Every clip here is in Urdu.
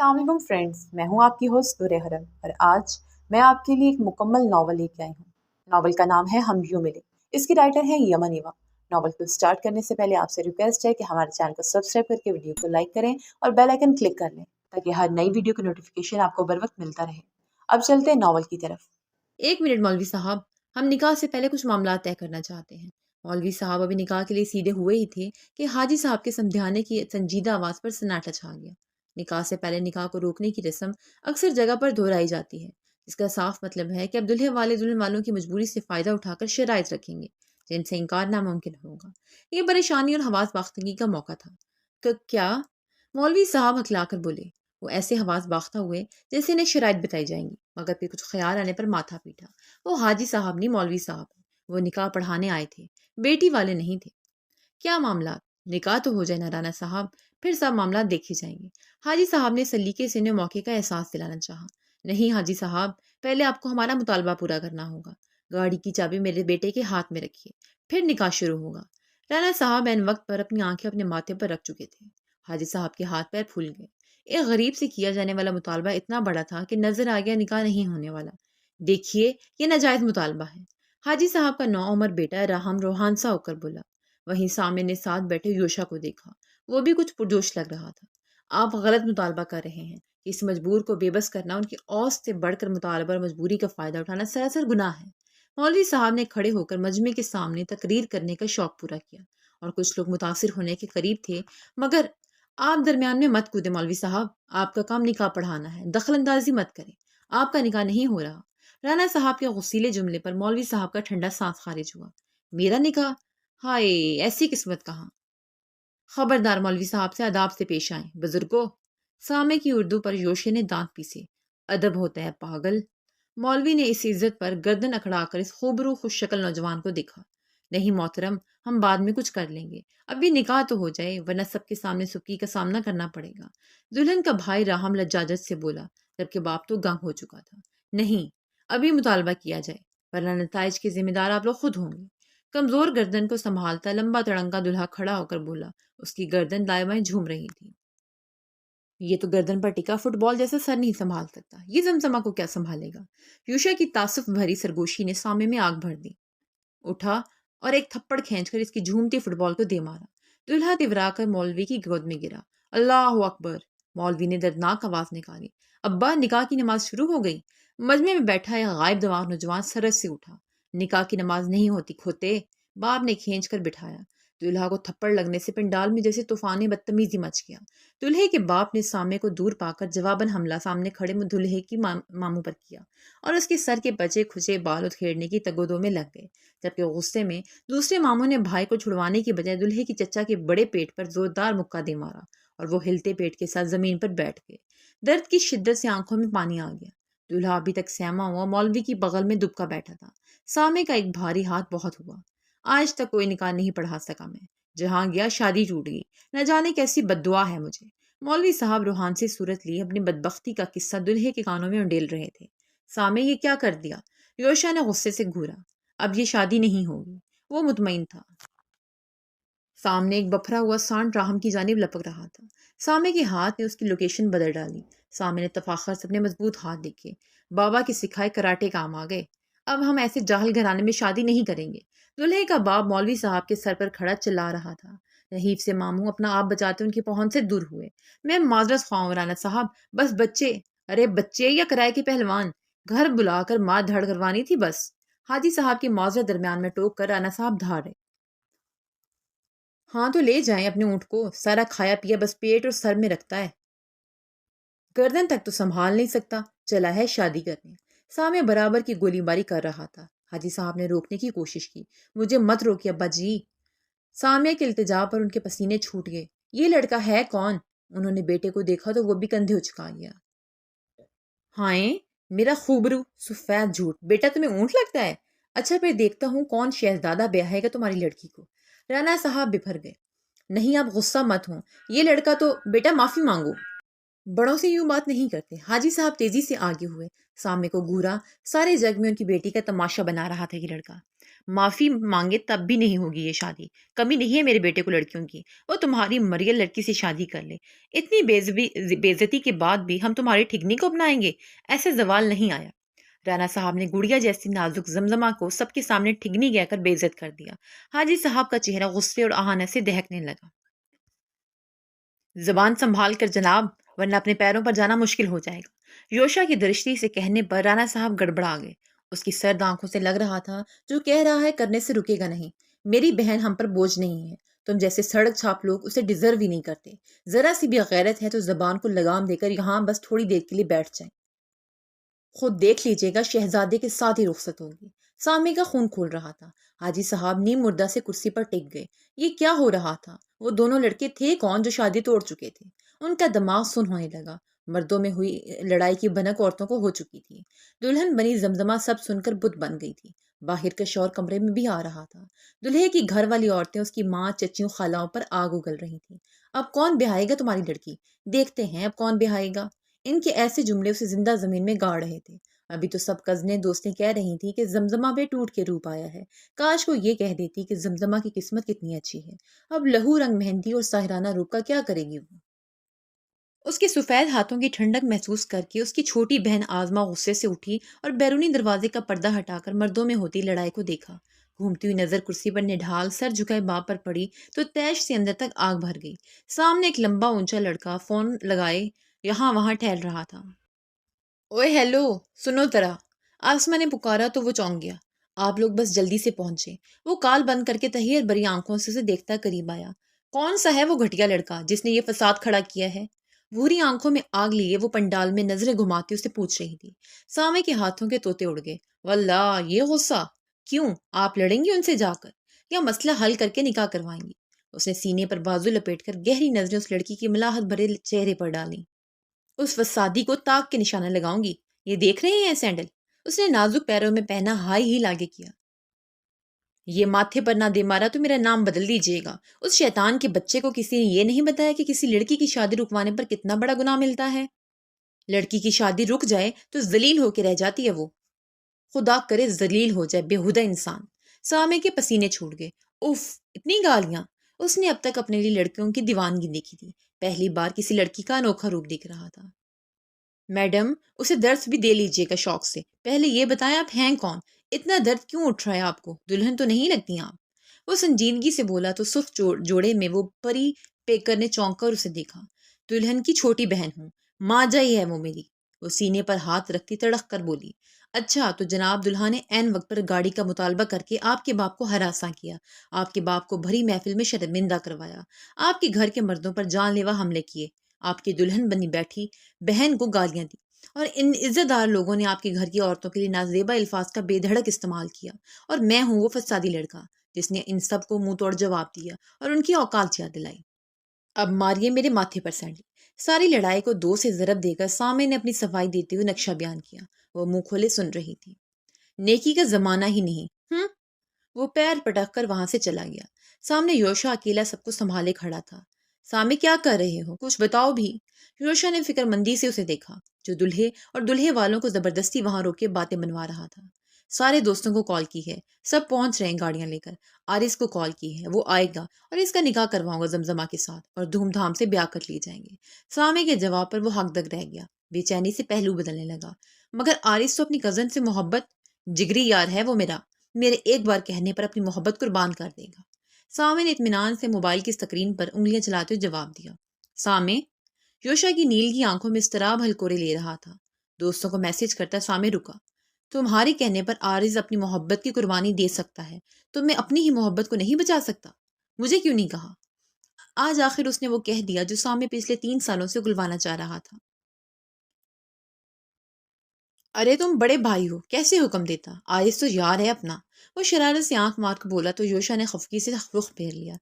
السلام علیکم فرینڈز، میں ہوں آپ کی ہوسٹ نور حرم اور آج میں آپ کے لیے ایک مکمل ناول لے کے آئی ہوں۔ ناول کا نام ہے ہم یوں ملے۔ اس کی رائٹر ہے یمن ایوا۔ ناول کو سٹارٹ کرنے سے پہلے آپ سے ریکویسٹ ہے کہ ہمارے چینل کو سبسکرائب کر کے ویڈیو کو لائک کریں اور بیل آئیکن کلک کر لیں تاکہ ہر نئی ویڈیو کی نوٹیفیکیشن آپ کو بر وقت ملتا رہے۔ اب چلتے ہیں ناول کی طرف۔ 1 منٹ مولوی صاحب، ہم نکاح سے پہلے کچھ معاملات طے کرنا چاہتے ہیں۔ مولوی صاحب ابھی نکاح کے لیے سیدھے ہوئے ہی تھے کہ حاجی صاحب کے سمجھانے کی سنجیدہ آواز پر سناٹا چھا گیا۔ نکاح سے پہلے نکاح کو روکنے کی رسم اکثر جگہ پر دہرائی جاتی ہے، جس کا صاف مطلب ہے کہ اب دلہے والے دلہن والوں کی مجبوری سے فائدہ اٹھا کر شرائط رکھیں گے جن سے انکار ناممکن ہوگا۔ یہ پریشانی اور حواس باختگی کا موقع تھا۔ کیا؟ مولوی صاحب ہکلا کر بولے۔ وہ ایسے حواس باختہ ہوئے جیسے انہیں شرائط بتائی جائیں گی، مگر پھر کچھ خیال آنے پر ماتھا پیٹا۔ وہ حاجی صاحب نہیں، مولوی صاحب ہیں۔ وہ نکاح پڑھانے آئے تھے، بیٹی والے نہیں تھے۔ کیا معاملات؟ نکاح تو ہو جائے نا رانا صاحب، پھر سب معاملات دیکھے جائیں گے۔ حاجی صاحب نے سلیقے سے انہیں موقع کا احساس دلانا چاہا۔ نہیں حاجی صاحب، پہلے آپ کو ہمارا مطالبہ پورا کرنا ہوگا۔ گاڑی کی چابی میرے بیٹے کے ہاتھ میں رکھیے، پھر نکاح شروع ہوگا۔ رانا صاحب عین وقت پر اپنی آنکھیں اپنے ماتھے پر رکھ چکے تھے۔ حاجی صاحب کے ہاتھ پیر پھول گئے۔ ایک غریب سے کیا جانے والا مطالبہ اتنا بڑا تھا کہ نظر آ گیا نکاح نہیں ہونے والا۔ دیکھیے، یہ ناجائز مطالبہ ہے۔ حاجی صاحب کا نوعمر بیٹا راہم روحان سا ہو کر بولا۔ وہیں سامنے نے ساتھ بیٹھے یوشا کو دیکھا، وہ بھی کچھ پرجوش لگ رہا تھا۔ آپ غلط مطالبہ کر رہے ہیں۔ اس مجبور کو بے بس کرنا، ان کی اوس سے بڑھ کر مطالبہ اور مجبوری کا فائدہ اٹھانا سراسر گناہ ہے۔ مولوی صاحب نے کھڑے ہو کر مجمع کے سامنے تقریر کرنے کا شوق پورا کیا، اور کچھ لوگ متاثر ہونے کے قریب تھے، مگر آپ درمیان میں مت کودے مولوی صاحب، آپ کا کام نکاح پڑھانا ہے، دخل اندازی مت کریں۔ آپ کا نکاح نہیں ہو رہا۔ رانا صاحب کے غصیلے جملے پر مولوی صاحب کا ٹھنڈا سانس خارج ہوا۔ میرا نکاح؟ ہائے، ایسی قسمت کہاں! خبردار مولوی صاحب سے اداب سے پیش آئیں بزرگوں۔ سامے کی اردو پر یوشے نے دانت پیسے۔ ادب ہوتا ہے پاگل۔ مولوی نے اس عزت پر گردن اکھڑا کر اس خوبرو خوش شکل نوجوان کو دیکھا۔ نہیں محترم، ہم بعد میں کچھ کر لیں گے، ابھی نکاح تو ہو جائے، ورنہ سب کے سامنے سکی کا سامنا کرنا پڑے گا۔ دلہن کا بھائی راہم لجاجت سے بولا، جبکہ باپ تو گنگ ہو چکا تھا۔ نہیں، ابھی مطالبہ کیا جائے، ورنہ نتائج کے ذمہ دار آپ لوگ خود ہوں گے۔ کمزور گردن کو سنبھالتا لمبا تڑنگا دلہا کھڑا ہو کر بولا۔ اس کی گردن دائیں بائیں جھوم رہی تھی۔ یہ تو گردن پر ٹکا فٹ بال جیسا سر نہیں سنبھال سکتا، یہ زمزمہ کو کیا سنبھالے گا؟ یوشا کی تعصف بھری سرگوشی نے سامے میں آگ بھر دی۔ اٹھا اور ایک تھپڑ کھینچ کر اس کی جھومتی فٹ بال کو دے مارا۔ دلہا تورا کر مولوی کی گود میں گرا۔ اللہ اکبر! مولوی نے دردناک آواز نکالی۔ ابا، نکاح کی نماز شروع ہو گئی۔ مجمع میں بیٹھا ایک غائب دماغ نوجوان سرس سے اٹھا۔ نکاح کی نماز نہیں ہوتی کھوتے، باپ نے کھینچ کر بٹھایا۔ دلہا کو تھپڑ لگنے سے پنڈال میں جیسے طوفان بدتمیزی مچ گیا۔ دلہے کے باپ نے سامنے کو دور پا کر جواباً حملہ سامنے کھڑے دلہے کی ماموں پر کیا، اور اس کے سر کے بچے کھچے بال ادھیڑنے کی تگودوں میں لگ گئے، جبکہ غصے میں دوسرے ماموں نے بھائی کو چھڑوانے کی بجائے دلہے کی چچا کے بڑے پیٹ پر زوردار مکہ دے مارا، اور وہ ہلتے پیٹ کے ساتھ زمین پر بیٹھ گئے۔ درد کی شدت سے آنکھوں میں پانی آ گیا۔ دلہا ابھی تک سہما ہوا مولوی کی بغل میں دبکا بیٹھا تھا۔ سامے کا ایک بھاری ہاتھ بہت ہوا۔ آج تک کوئی نکاح نہیں پڑھا سکا میں، جہاں گیا شادی ٹوٹ گئی، نہ جانے کیسی بد دعا ہے مجھے۔ مولوی صاحب روحان سے صورت لی اپنی بدبختی کا قصہ دلہے کے کانوں میں انڈیل رہے تھے۔ سامے، یہ کیا کر دیا؟ یوشا نے غصے سے گھورا۔ اب یہ شادی نہیں ہوگی۔ وہ مطمئن تھا۔ سامنے ایک بپھرا ہوا سانڈ راہم کی جانب لپک رہا تھا۔ سامے کے ہاتھ نے اس کی لوکیشن بدل ڈالی۔ سامے نے تفاخر سے اپنے مضبوط ہاتھ دیکھے۔ بابا کی سکھائے کراٹے کام آ گئے۔ اب ہم ایسے جاہل گھرانے میں شادی نہیں کریں گے۔ دلہے کا باپ مولوی صاحب کے سر پر کھڑا چلا رہا تھا۔ نحیف سے ماموں اپنا آپ بچاتے ان کی پہنچ سے دور ہوئے۔ میں معذرت خواہ ہوں رانا صاحب، بس بچے، ارے بچے یا کرائے کے پہلوان، گھر بلا کر مار دھڑ کروانی تھی بس۔ حاجی صاحب کی معذرت درمیان میں ٹوک کر رانا صاحب دھاڑے۔ ہاں تو لے جائیں اپنے اونٹ کو، سارا کھایا پیا بس پیٹ اور سر میں رکھتا ہے، گردن تک تو سنبھال نہیں سکتا، چلا ہے شادی کرنے۔ سامنے برابر کی گولی باری کر رہا تھا۔ حاجی صاحب نے روکنے کی کوشش کی۔ مجھے مت روکیے ابا جی۔ سامنے کے التجا پر ان کے پسینے چھوٹ گئے۔ یہ لڑکا ہے کون؟ انہوں نے بیٹے کو دیکھا تو وہ بھی کندھے اچکا گیا۔ ہائیں، میرا خوبرو سفید جھوٹ، بیٹا تمہیں اونٹ لگتا ہے؟ اچھا پھر دیکھتا ہوں کون شہزادہ بیاہے گا تمہاری لڑکی کو۔ رانا صاحب بپھر گئے۔ نہیں، آپ غصہ مت ہوں، یہ لڑکا تو… بیٹا معافی مانگو، بڑوں سے یوں بات نہیں کرتے۔ حاجی صاحب تیزی سے آگے ہوئے، سامنے کو گھورا۔ سارے جگ میں ان کی بیٹی کا تماشا بنا رہا تھا یہ لڑکا۔ معافی مانگے تب بھی نہیں ہوگی یہ شادی. کمی نہیں ہے میرے بیٹے کو لڑکیوں کی. وہ تمہاری مریل لڑکی سے شادی کر لے. اتنی بےعزتی کے بعد بھی ہم تمہاری ٹھگنی کو اپنائیں گے؟ ایسے زوال نہیں آیا. رانا صاحب نے گڑیا جیسی نازک زمزمہ کو سب کے سامنے ٹھگنی کہہ کر بے عزت کر دیا. حاجی صاحب کا چہرہ غصے اور اہانت سے دہکنے لگا. زبان سنبھال کر جناب، ورنہ اپنے پیروں پر جانا مشکل ہو جائے گا. یوشا کی درشتی سے کہنے پر رانا صاحب گڑبڑا گئے. اس کی سرد آنکھوں سے لگ رہا تھا جو کہہ رہا ہے کرنے سے رکے گا نہیں. میری بہن ہم پر بوجھ نہیں ہے. تم جیسے سڑک چھاپ لوگ اسے ڈیزرو ہی نہیں کرتے. ذرا سی بھی غیرت ہے تو زبان کو لگام دے کر یہاں بس تھوڑی دیر کے لیے بیٹھ جائیں. خود دیکھ لیجیے گا، شہزادے کے ساتھ ہی رخصت ہوگی. سامے کا خون کھول رہا تھا. حاجی صاحب نیم مردہ سے کرسی پر ٹک گئے. یہ کیا ہو رہا تھا؟ وہ دونوں لڑکے تھے کون جو شادی توڑ چکے تھے؟ ان کا دماغ سن ہونے لگا. مردوں میں ہوئی لڑائی کی بھنک عورتوں کو ہو چکی تھی. دلہن بنی زمزمہ سب سن کر بت بن گئی تھی. باہر کا شور کمرے میں بھی آ رہا تھا. دلہے کی گھر والی عورتیں اس کی ماں، چچیوں، خالاؤں پر آگ اگل رہی تھیں. اب کون بیاہے گا تمہاری لڑکی؟ دیکھتے ہیں اب کون بیاہے گا. ان کے ایسے جملے اسے زندہ زمین میں گاڑ رہے تھے. ابھی تو سب کزنیں دوستیں کہہ رہی تھی کہ زمزمہ بے ٹوٹ کے روپ آیا ہے. کاش کو یہ کہہ دیتی کہ زمزمہ کی قسمت کتنی اچھی ہے. اب لہو رنگ مہندی اور ساحرانہ روپ کا کیا کرے گی وہ؟ اس کے سفید ہاتھوں کی ٹھنڈک محسوس کر کے اس کی چھوٹی بہن آزما غصے سے اٹھی اور بیرونی دروازے کا پردہ ہٹا کر مردوں میں ہوتی لڑائی کو دیکھا. گھومتی ہوئی نظر کرسی پر نڈھال سر جھکائے باپ پر پڑی تو تیش سے اندر تک آگ بھر گئی. سامنے ایک لمبا اونچا لڑکا فون لگائے یہاں وہاں ٹہل رہا تھا. اوے ہیلو، سنو ذرا. آسما نے پکارا تو وہ چونک گیا. آپ لوگ بس جلدی سے پہنچے. وہ کال بند کر کے تحیر بری آنکھوں سے اسے دیکھتا قریب آیا. کون سا ہے وہ گھٹیا لڑکا جس نے یہ فساد کھڑا کیا ہے؟ بھوری آنکھوں میں آگ لیے وہ پنڈال میں نظریں گھماتی اسے پوچھ رہی تھی. سامے کے ہاتھوں کے طوطے اڑ گئے. واللہ یہ غصہ کیوں؟ آپ لڑیں گی ان سے جا کر یا مسئلہ حل کر کے نکاح کروائیں گی؟ اس نے سینے پر بازو لپیٹ کر گہری نظریں اس لڑکی کی ملاحت بھرے چہرے پر ڈالی. اس فسادی کو تاک کے نشانہ لگاؤں گی. یہ دیکھ رہے ہیں سینڈل؟ اس نے نازک پیروں میں پہنا ہائی ہی لاگے کیا. یہ ماتھے پر نہ دے مارا تو میرا نام بدل دیجیے گا. اس شیطان کے بچے کو کسی نے یہ نہیں بتایا کہ کسی لڑکی کی شادی رکوانے پر کتنا بڑا گناہ ملتا ہے. لڑکی کی شادی رک جائے تو ذلیل ہو کے رہ جاتی ہے وہ. خدا کرے ذلیل ہو جائے بےہودہ انسان. سامے کے پسینے چھوٹ گئے. اف، اتنی گالیاں! اس نے اب تک اپنے لیے لڑکیوں کی دیوانگی دیکھی تھی. پہلی بار کسی لڑکی کا انوکھا روپ دیکھ رہا تھا. میڈم، اسے درس بھی دے لیجیے گا شوق سے. پہلے یہ بتائیں آپ ہیں کون؟ اتنا درد کیوں اٹھ رہا ہے آپ کو؟ دلہن تو نہیں لگتی آپ. وہ سنجیدگی سے بولا تو سرخ جوڑے میں وہ پری پیکر نے چونک کر اسے دیکھا. دلہن کی چھوٹی بہن ہوں، ماں جائی ہے وہ میری. وہ سینے پر ہاتھ رکھتی تڑک کر بولی. اچھا تو جناب دلہا نے عین وقت پر گاڑی کا مطالبہ کر کے آپ کے باپ کو ہراساں کیا، آپ کے باپ کو بھری محفل میں شرمندہ کروایا، آپ کے گھر کے مردوں پر جان لیوا حملے کیے، آپ کی دلہن بنی بیٹھی بہن کو گالیاں دی، اور ان عزت دار لوگوں نے آپ کے گھر کی عورتوں کے لیے نازیبا الفاظ کا بے دھڑک استعمال کیا، اور میں ہوں وہ فسادی لڑکا جس نے ان سب کو منہ توڑ جواب دیا اور ان کی اوقات یاد دلائی. اب ماریے میرے ماتھے پر سینڈل. ساری لڑائی کو دو سے ضرب دے کر سامے نے اپنی صفائی دیتے ہوئے نقشہ بیان کیا. وہ منہ کھولے سن رہی تھی. نیکی کا زمانہ ہی نہیں. وہ پیر پٹک کر وہاں سے چلا گیا. سامنے یوشا اکیلا سب کو سنبھالے کھڑا تھا. سامنے کیا کر رہے ہو؟ کچھ بتاؤ بھی. یوشا نے فکر مندی سے اسے دیکھا جو دلہے اور دلہے والوں کو زبردستی وہاں روک کے باتیں بنوا رہا تھا. سارے دوستوں کو کال کی ہے، سب پہنچ رہے ہیں گاڑیاں لے کر. آرس کو کال کی ہے، وہ آئے گا اور اس کا نکاح کرواؤں گا زمزمہ کے ساتھ اور دھوم دھام سے بیاہ کر لیے جائیں گے. سامے کے جواب پر وہ حق دگ رہ گیا. بے چینی سے پہلو بدلنے لگا. مگر آرس تو اپنی کزن سے محبت، جگری یار ہے وہ میرے ایک بار کہنے پر اپنی محبت قربان کر دے گا. سامے نے اطمینان سے موبائل کی اسکرین پر انگلیاں چلاتے ہوئے جواب دیا. سامے. یوشا کی نیل کی آنکھوں میں اضطراب ہلکورے لے رہا تھا. دوستوں کو میسج کرتا سامے رکا. تمہارے کہنے پر آرز اپنی محبت کی قربانی دے سکتا ہے تو میں اپنی ہی محبت کو نہیں بچا سکتا؟ مجھے کیوں نہیں کہا؟ آج آخر اس نے وہ کہہ دیا جو سامے پچھلے 3 سالوں سے گلوانا چاہ رہا تھا. ارے تم بڑے بھائی ہو، کیسے حکم دیتا؟ آرز تو یار ہے اپنا. وہ شرارت سے آنکھ مار کر بولا تو یوشا نے خفگی سے رخ پھیر لیا.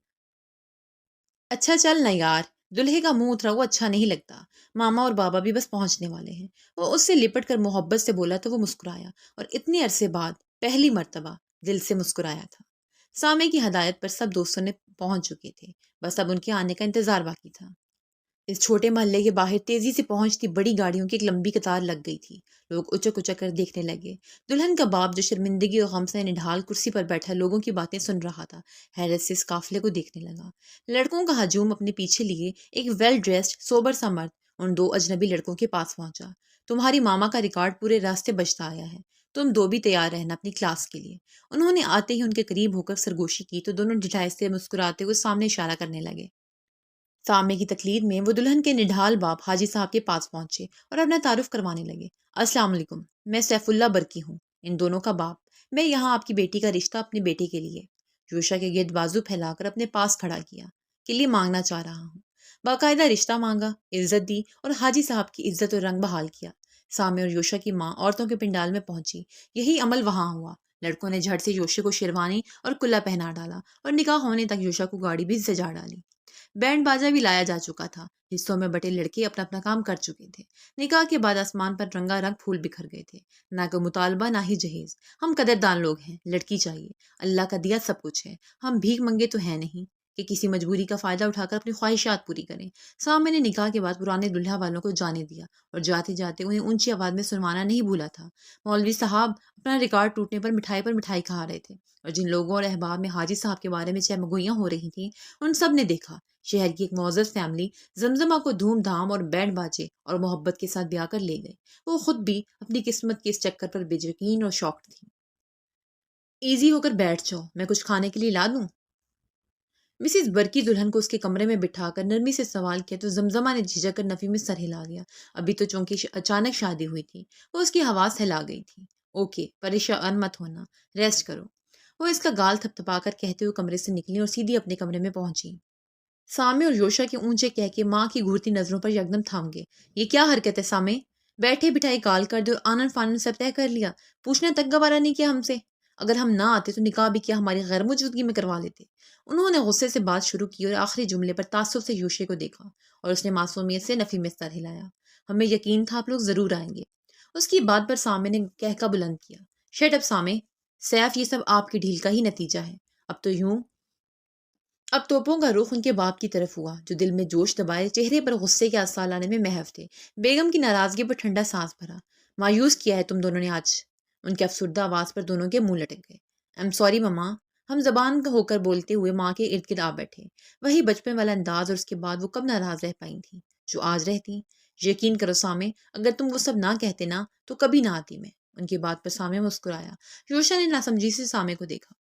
اچھا چل نہ یار، دلہے کا منہ اترا ہوا اچھا نہیں لگتا. ماما اور بابا بھی بس پہنچنے والے ہیں. وہ اس سے لپٹ کر محبت سے بولا تو وہ مسکرایا، اور اتنے عرصے بعد پہلی مرتبہ دل سے مسکرایا تھا. سامے کی ہدایت پر سب دوستوں نے پہنچ چکے تھے، بس اب ان کے آنے کا انتظار باقی تھا. اس چھوٹے محلے کے باہر تیزی سے پہنچتی بڑی گاڑیوں کی ایک لمبی قطار لگ گئی تھی۔ لوگ اچک اچک کر دیکھنے لگے۔ دلہن کا باپ جو شرمندگی اور غم سے نڈھال کرسی پر بیٹھا لوگوں کی باتیں سن رہا تھا، حیرت سے اس قافلے کو دیکھنے لگا۔ لڑکوں کا ہجوم اپنے پیچھے لیے ایک ویل ڈریسڈ سوبر سا مرد ان دو اجنبی لڑکوں کے پاس پہنچا۔ تمہاری ماما کا ریکارڈ پورے راستے بجتا آیا ہے، تم دو بھی تیار رہنا اپنی کلاس کے لیے۔ انہوں نے آتے ہی ان کے قریب ہو کر سرگوشی کی تو دونوں ڈھٹائی سے مسکراتے ہوئے سامنے اشارہ کرنے لگے۔ سامنے کی تقلید میں وہ دلہن کے نڈھال باپ حاجی صاحب کے پاس پہنچے اور اپنا تعارف کروانے لگے۔ السلام علیکم، میں سیف اللہ برکی ہوں، ان دونوں کا باپ۔ میں یہاں آپ کی بیٹی کا رشتہ اپنے بیٹے کے لیے جوشا کے گرد بازو پھیلا کر اپنے پاس کھڑا کیا کے لیے مانگنا چاہ رہا ہوں۔ باقاعدہ رشتہ مانگا، عزت دی اور حاجی صاحب کی عزت اور رنگ بحال کیا۔ سامے اور یوشا کی ماں عورتوں کے پنڈال میں پہنچی۔ یہی عمل وہاں ہوا۔ لڑکوں نے جھٹ سے یوشا کو شیروانی اور کلا پہنا ڈالا اور نکاح ہونے تک یوشا کو گاڑی بھی سجا ڈالی۔ بینڈ باجا بھی لایا جا چکا تھا۔ حصوں میں بٹے لڑکے اپنا اپنا کام کر چکے تھے۔ نکاح کے بعد آسمان پر رنگا رنگ پھول بکھر گئے تھے۔ نہ کوئی مطالبہ نہ ہی جہیز۔ ہم قدردان لوگ ہیں، لڑکی چاہیے، اللہ کا دیا سب کچھ ہے، ہم بھیک منگے تو ہیں نہیں کہ کسی مجبوری کا فائدہ اٹھا کر اپنی خواہشات پوری کریں۔ سامنے نے نکاح کے بعد پرانے دلہا والوں کو جانے دیا اور جاتے جاتے انہیں اونچی آواز میں سنوانا نہیں بھولا تھا۔ مولوی صاحب اپنا ریکارڈ ٹوٹنے پر مٹھائی کھا رہے تھے اور جن لوگوں اور احباب میں حاجی صاحب کے بارے میں چہمگوئیاں ہو رہی تھیں ان سب نے دیکھا شہر کی ایک معزز فیملی زمزمہ کو دھوم دھام اور بینڈ باجے اور محبت کے ساتھ بیاہ کر لے گئے۔ وہ خود بھی اپنی قسمت کے اس چکر پر بے یقین اور شاکڈ تھی۔ ایزی ہو کر بیٹھ جاؤ، میں کچھ کھانے کے لیے لا دوں؟ مسز برکی دلہن کو اس کے کمرے میں بٹھا کر نرمی سے سوال کیا تو زمزمہ نے جھجک کر نفی میں سر ہلا دیا۔ ابھی تو چونکہ اچانک شادی ہوئی تھی، وہ اس کی حواس ہلا گئی تھی۔ اوکے، پریشان مت ہونا، ریسٹ کرو۔ وہ اس کا گال تھپ تھپا کر کہتے ہوئے کمرے سے نکلی اور سیدھی اپنے کمرے میں پہنچی۔ سامے اور یوشا کے اونچے کہہ کے ماں کی گھورتی نظروں پر یکدم تھام گئے۔ یہ کیا حرکت ہے سامے؟ بیٹھے بٹھائی گال کر دو، آنن فانن سب طے کر لیا، پوچھنے تک گوارا نہیں کیا ہم سے؟ اگر ہم نہ آتے تو نکاح بھی کیا ہماری غیر موجودگی میں کروا لیتے؟ انہوں نے غصے سے بات شروع کی اور آخری جملے پر تعصب سے یوشے کو دیکھا اور اس نے معصومیت سے نفی میں سر ہلایا۔ ہمیں یقین تھا آپ لوگ ضرور آئیں گے۔ اس کی بات پر سامے نے کہکا بلند کیا۔ شٹ اپ سامے، سیف یہ سب آپ کی ڈھیل کا ہی نتیجہ ہے۔ اب توپوں کا رخ ان کے باپ کی طرف ہوا جو دل میں جوش دبائے چہرے پر غصے کے آثار لانے میں محو تھے۔ بیگم کی ناراضگی پر ٹھنڈا سانس بھرا۔ مایوس کیا ہے تم دونوں نے آج؟ ان کے افسردہ آواز پر دونوں کے منہ لٹک گئے۔ ایم سوری مما، ہم زبان ہو کر بولتے ہوئے ماں کے ارد گرد آ بیٹھے۔ وہی بچپن والا انداز اور اس کے بعد وہ کب ناراض رہ پائی تھی جو آج رہتی۔ یقین کرو سامے، اگر تم وہ سب نہ کہتے نا تو کبھی نہ آتی میں۔ ان کی بات پر سامے مسکرایا۔ یوشا نے ناسمجھی سے سامے کو دیکھا۔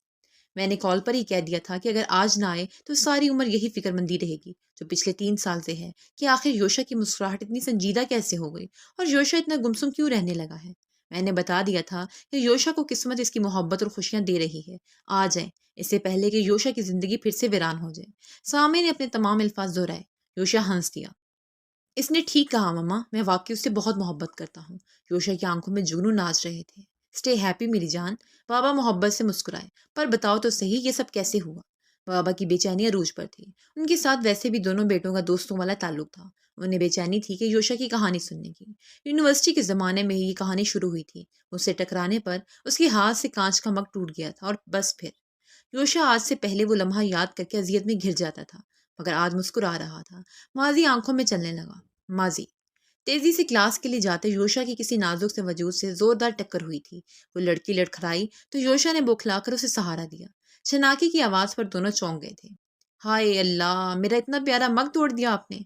میں نے کال پر ہی کہہ دیا تھا کہ اگر آج نہ آئے تو ساری عمر یہی فکر مندی رہے گی جو پچھلے 3 سال سے ہے کہ آخر یوشا کی مسکراہٹ اتنی سنجیدہ کیسے ہو گئی اور یوشا اتنا گمسم کیوں رہنے لگا ہے۔ میں نے بتا دیا تھا کہ یوشا کو قسمت اس کی محبت اور خوشیاں دے رہی ہے۔ آ جائیں اس سے پہلے کہ یوشا کی زندگی پھر سے ویران ہو جائے۔ سامے نے اپنے تمام الفاظ دہرائے۔ یوشا ہنس دیا۔ اس نے ٹھیک کہا مما، میں واقعی اس سے بہت محبت کرتا ہوں۔ یوشا کی آنکھوں میں جگنو ناچ رہے تھے۔ اسٹے ہیپی میری جان۔ بابا محبت سے مسکرائے۔ پر بتاؤ تو صحیح یہ سب کیسے ہوا؟ بابا کی بے چینی عروج پر تھی۔ ان کے ساتھ ویسے بھی دونوں بیٹوں کا دوستوں والا تعلق تھا۔ انہیں بے چینی تھی کہ یوشا کی کہانی سننے کی۔ یونیورسٹی کے زمانے میں ہی یہ کہانی شروع ہوئی تھی۔ اس سے ٹکرانے پر اس کے ہاتھ سے کانچ کا مگ ٹوٹ گیا تھا اور بس پھر یوشا آج سے پہلے وہ لمحہ یاد کر کے اذیت میں گھر جاتا تھا مگر آج مسکرا رہا تھا۔ ماضی آنکھوں میں چلنے لگا۔ ماضی تیزی سے کلاس کے لیے جاتے یوشا کی کسی نازک سے وجود سے زوردار ٹکر ہوئی تھی۔ وہ لڑکی لڑکھڑائی تو یوشا نے بوکھلا کر اسے سہارا دیا۔ چھناکی کی آواز پر دونوں چونک گئے تھے۔ ہائے اللہ، میرا اتنا پیارا مگ توڑ دیا آپ نے۔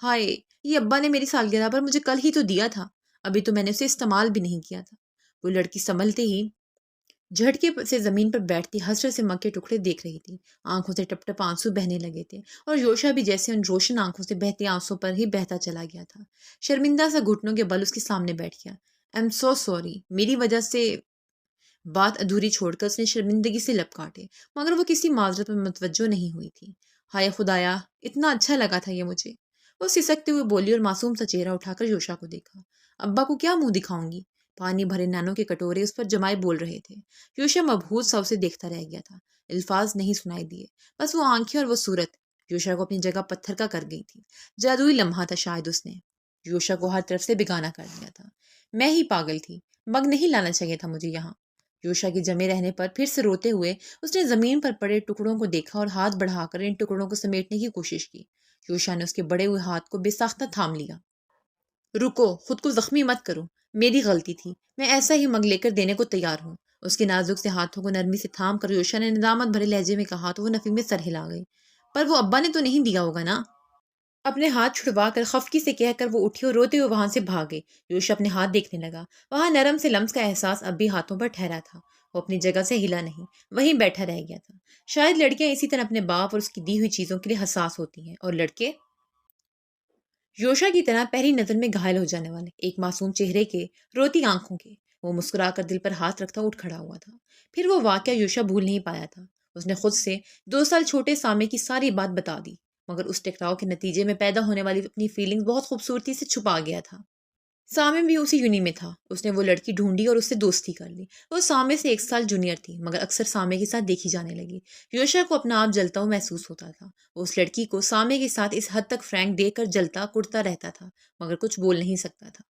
ہائے، یہ ابا نے میری سالگرہ پر مجھے کل ہی تو دیا تھا، ابھی تو میں نے اسے استعمال بھی نہیں کیا تھا۔ وہ لڑکی سنبھلتے ہی جھٹکے سے زمین پر بیٹھتی حسرت سے مگ کے ٹکڑے دیکھ رہی تھی۔ آنکھوں سے ٹپ ٹپ آنسو بہنے لگے تھے اور یوشا بھی جیسے ان روشن آنکھوں سے بہتے آنسو پر ہی بہتا چلا گیا تھا۔ شرمندہ سا گھٹنوں کے بل اس کے سامنے بیٹھ گیا۔ ایم سو سوری، میری وجہ سے بات ادھوری چھوڑ کر اس نے شرمندگی سے لب کاٹے مگر وہ کسی معذرت پر متوجہ نہیں ہوئی تھی۔ ہائے خدایا، اتنا اچھا لگا تھا یہ مجھے، وہ سسکتے ہوئے بولی اور معصوم سا چہرہ اٹھا کر یوشا کو دیکھا۔ ابا کو کیا منہ دکھاؤں گی؟ پانی بھرے نانوں کے کٹورے اس پر جمائے بول رہے تھے۔ یوشا مبہوت سا اسے دیکھتا رہ گیا تھا۔ الفاظ نہیں سنائی دیے، بس وہ آنکھیں اور وہ صورت یوشا کو اپنی جگہ پتھر کا کر گئی تھی۔ جادوئی لمحہ تھا شاید اس نے یوشا کو ہر طرف سے بیگانہ کر دیا تھا۔ میں ہی پاگل تھی، مگ نہیں لانا چاہیے تھا مجھے یہاں۔ یوشا کے جمے رہنے پر پھر سے روتے ہوئے اس نے زمین پر پڑے ٹکڑوں کو دیکھا اور ہاتھ بڑھا کر ان ٹکڑوں کو سمیٹنے کی کوشش کی۔ یوشا نے اس کے بڑے ہوئے ہاتھ کو بے ساختہ تھام لیا۔ رکو، خود کو زخمی مت کرو، میری غلطی تھی، میں ایسا ہی مگ لے کر دینے کو تیار ہوں۔ اس کے نازک سے ہاتھوں کو نرمی سے تھام کر یوشا نے ندامت بھرے لہجے میں کہا تو وہ نفی میں سر ہلا گئی۔ پر وہ ابا نے تو نہیں دیا ہوگا نا؟ اپنے ہاتھ چھڑوا کر خفکی سے کہہ کر وہ اٹھی اور روتے ہوئے وہاں سے بھاگے۔ یوشا اپنے ہاتھ دیکھنے لگا، وہاں نرم سے لمس کا احساس اب بھی ہاتھوں پر ٹھہرا تھا۔ وہ اپنی جگہ سے ہلا نہیں، وہیں بیٹھا رہ گیا تھا۔ شاید لڑکیاں اسی طرح اپنے باپ اور اس کی دی ہوئی چیزوں کے لیے حساس ہوتی ہیں، اور لڑکے یوشا کی طرح پہلی نظر میں گھائل ہو جانے والے، ایک معصوم چہرے کے، روتی آنکھوں کے۔ وہ مسکرا کر دل پر ہاتھ رکھتا اٹھ کھڑا ہوا تھا۔ پھر وہ واقعہ یوشا بھول نہیں پایا تھا۔ اس نے خود سے 2 سال چھوٹے سامے کی ساری بات بتا دی، مگر اس ٹکراؤ کے نتیجے میں پیدا ہونے والی اپنی فیلنگز بہت خوبصورتی سے چھپا گیا تھا۔ سامے بھی اسی یونی میں تھا۔ اس نے وہ لڑکی ڈھونڈی اور اس سے دوستی کر لی۔ وہ سامے سے 1 سال جونیئر تھی، مگر اکثر سامے کے ساتھ دیکھی جانے لگی۔ یوشا کو اپنا آپ جلتا ہوا محسوس ہوتا تھا۔ وہ اس لڑکی کو سامے کے ساتھ اس حد تک فرینک دیکھ کر جلتا کڑتا رہتا تھا، مگر کچھ بول نہیں سکتا تھا۔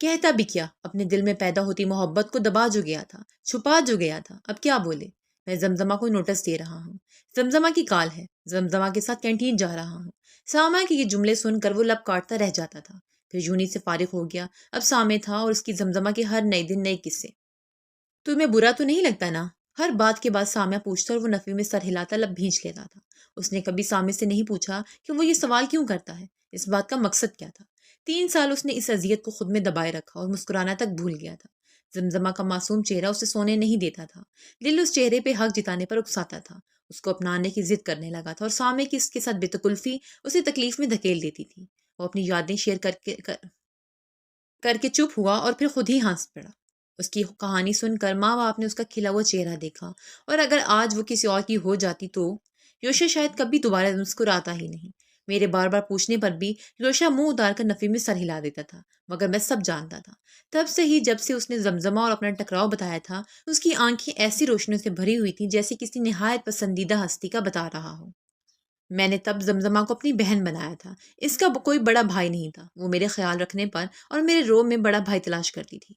کہتا بھی کیا؟ اپنے دل میں پیدا ہوتی محبت کو دبا جو گیا تھا، چھپا جو گیا تھا، اب کیا بولے؟ میں زمزمہ کو نوٹس دے رہا ہوں، زمزمہ کی کال ہے، زمزمہ کے ساتھ کینٹین جا رہا ہوں۔ سامہ کے یہ جملے سن کر وہ لب کاٹتا رہ جاتا تھا، پھر یونی سے فارغ ہو گیا۔ اب سامے تھا اور اس کی زمزمہ کے ہر نئے دن نئے قصے۔ تمہیں برا تو نہیں لگتا نا؟ ہر بات کے بعد سامیہ پوچھتا اور وہ نفی میں سر ہلاتا لب بھینچ لیتا تھا۔ اس نے کبھی سامے سے نہیں پوچھا کہ وہ یہ سوال کیوں کرتا ہے، اس بات کا مقصد کیا تھا۔ 3 سال اس نے اس اذیت کو خود میں دبائے رکھا اور مسکرانا تک بھول گیا تھا۔ زمزمہ کا معصوم چہرہ اسے سونے نہیں دیتا تھا۔ دل اس چہرے پہ حق جتانے پر اکساتا تھا، اس کو اپنانے کی ضد کرنے لگا تھا، اور سامے کی اس کے ساتھ بے تکلفی اسے تکلیف میں دھکیل دیتی تھی۔ وہ اپنی یادیں شیئر کر کے چپ ہوا اور پھر خود ہی ہنس پڑا۔ اس کی کہانی سن کر ماں باپ نے اس کا کھلا ہوا چہرہ دیکھا، اور اگر آج وہ کسی اور کی ہو جاتی تو یوشا شاید کبھی دوبارہ مسکراتا ہی نہیں۔ میرے بار بار پوچھنے پر بھی یوشا منہ اتار کر نفی میں سر ہلا دیتا تھا، مگر میں سب جانتا تھا۔ تب سے ہی جب سے اس نے زمزمہ اور اپنا ٹکراؤ بتایا تھا، اس کی آنکھیں ایسی روشنیوں سے بھری ہوئی تھیں جیسے کسی نہایت پسندیدہ ہستی کا بتا رہا ہو۔ میں نے تب زمزمہ کو اپنی بہن بنایا تھا، اس کا کوئی بڑا بھائی نہیں تھا۔ وہ میرے خیال رکھنے پر اور میرے روم میں بڑا بھائی تلاش کرتی تھی۔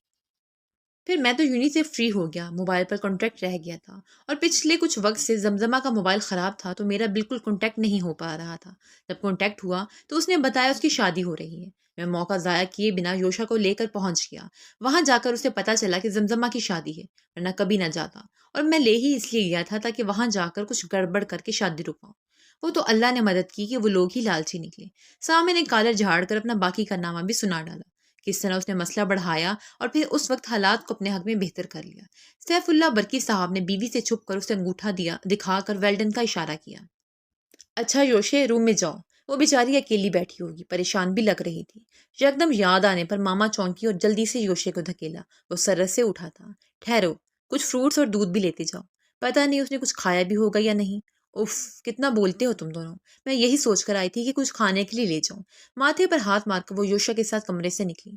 پھر میں تو یونی سے فری ہو گیا، موبائل پر کانٹیکٹ رہ گیا تھا، اور پچھلے کچھ وقت سے زمزمہ کا موبائل خراب تھا تو میرا بالکل کانٹیکٹ نہیں ہو پا رہا تھا۔ جب کانٹیکٹ ہوا تو اس نے بتایا اس کی شادی ہو رہی ہے۔ میں موقع ضائع کیے بنا یوشا کو لے کر پہنچ گیا۔ وہاں جا کر اسے پتا چلا کہ زمزمہ کی شادی ہے، ورنہ کبھی نہ جاتا، اور میں لے ہی اس لیے گیا تھا تاکہ وہاں جا کر کچھ گڑبڑ کر کے شادی رکاؤں۔ وہ تو اللہ نے مدد کی کہ وہ لوگ ہی لالچی نکلے۔ سامنے نے کالر جھاڑ کر اپنا باقی کارنامہ بھی سنا ڈالا، کس طرح اس نے مسئلہ بڑھایا اور پھر اس وقت حالات کو اپنے حق میں بہتر کر لیا۔ سیف اللہ برکی صاحب نے بیوی سے چھپ کر اسے انگوٹھا دکھا کر ویلڈن کا اشارہ کیا۔ اچھا یوشے، روم میں جاؤ۔ وہ بیچاری اکیلی بیٹھی ہوگی، پریشان بھی لگ رہی تھی۔ یکدم یاد آنے پر ماما چونکی اور جلدی سے یوشے کو دھکیلا۔ وہ سرت سے اٹھا تھا۔ ٹھہرو، کچھ فروٹس اور دودھ بھی لیتے جاؤ، پتہ نہیں اس نے کچھ کھایا بھی ہوگا یا نہیں۔ اف، کتنا بولتے ہو تم دونوں۔ میں یہی سوچ کر آئی تھی کہ کچھ کھانے کے لیے لے جاؤں۔ ماتھے پر ہاتھ مار کر وہ یوشا کے ساتھ کمرے سے نکلی۔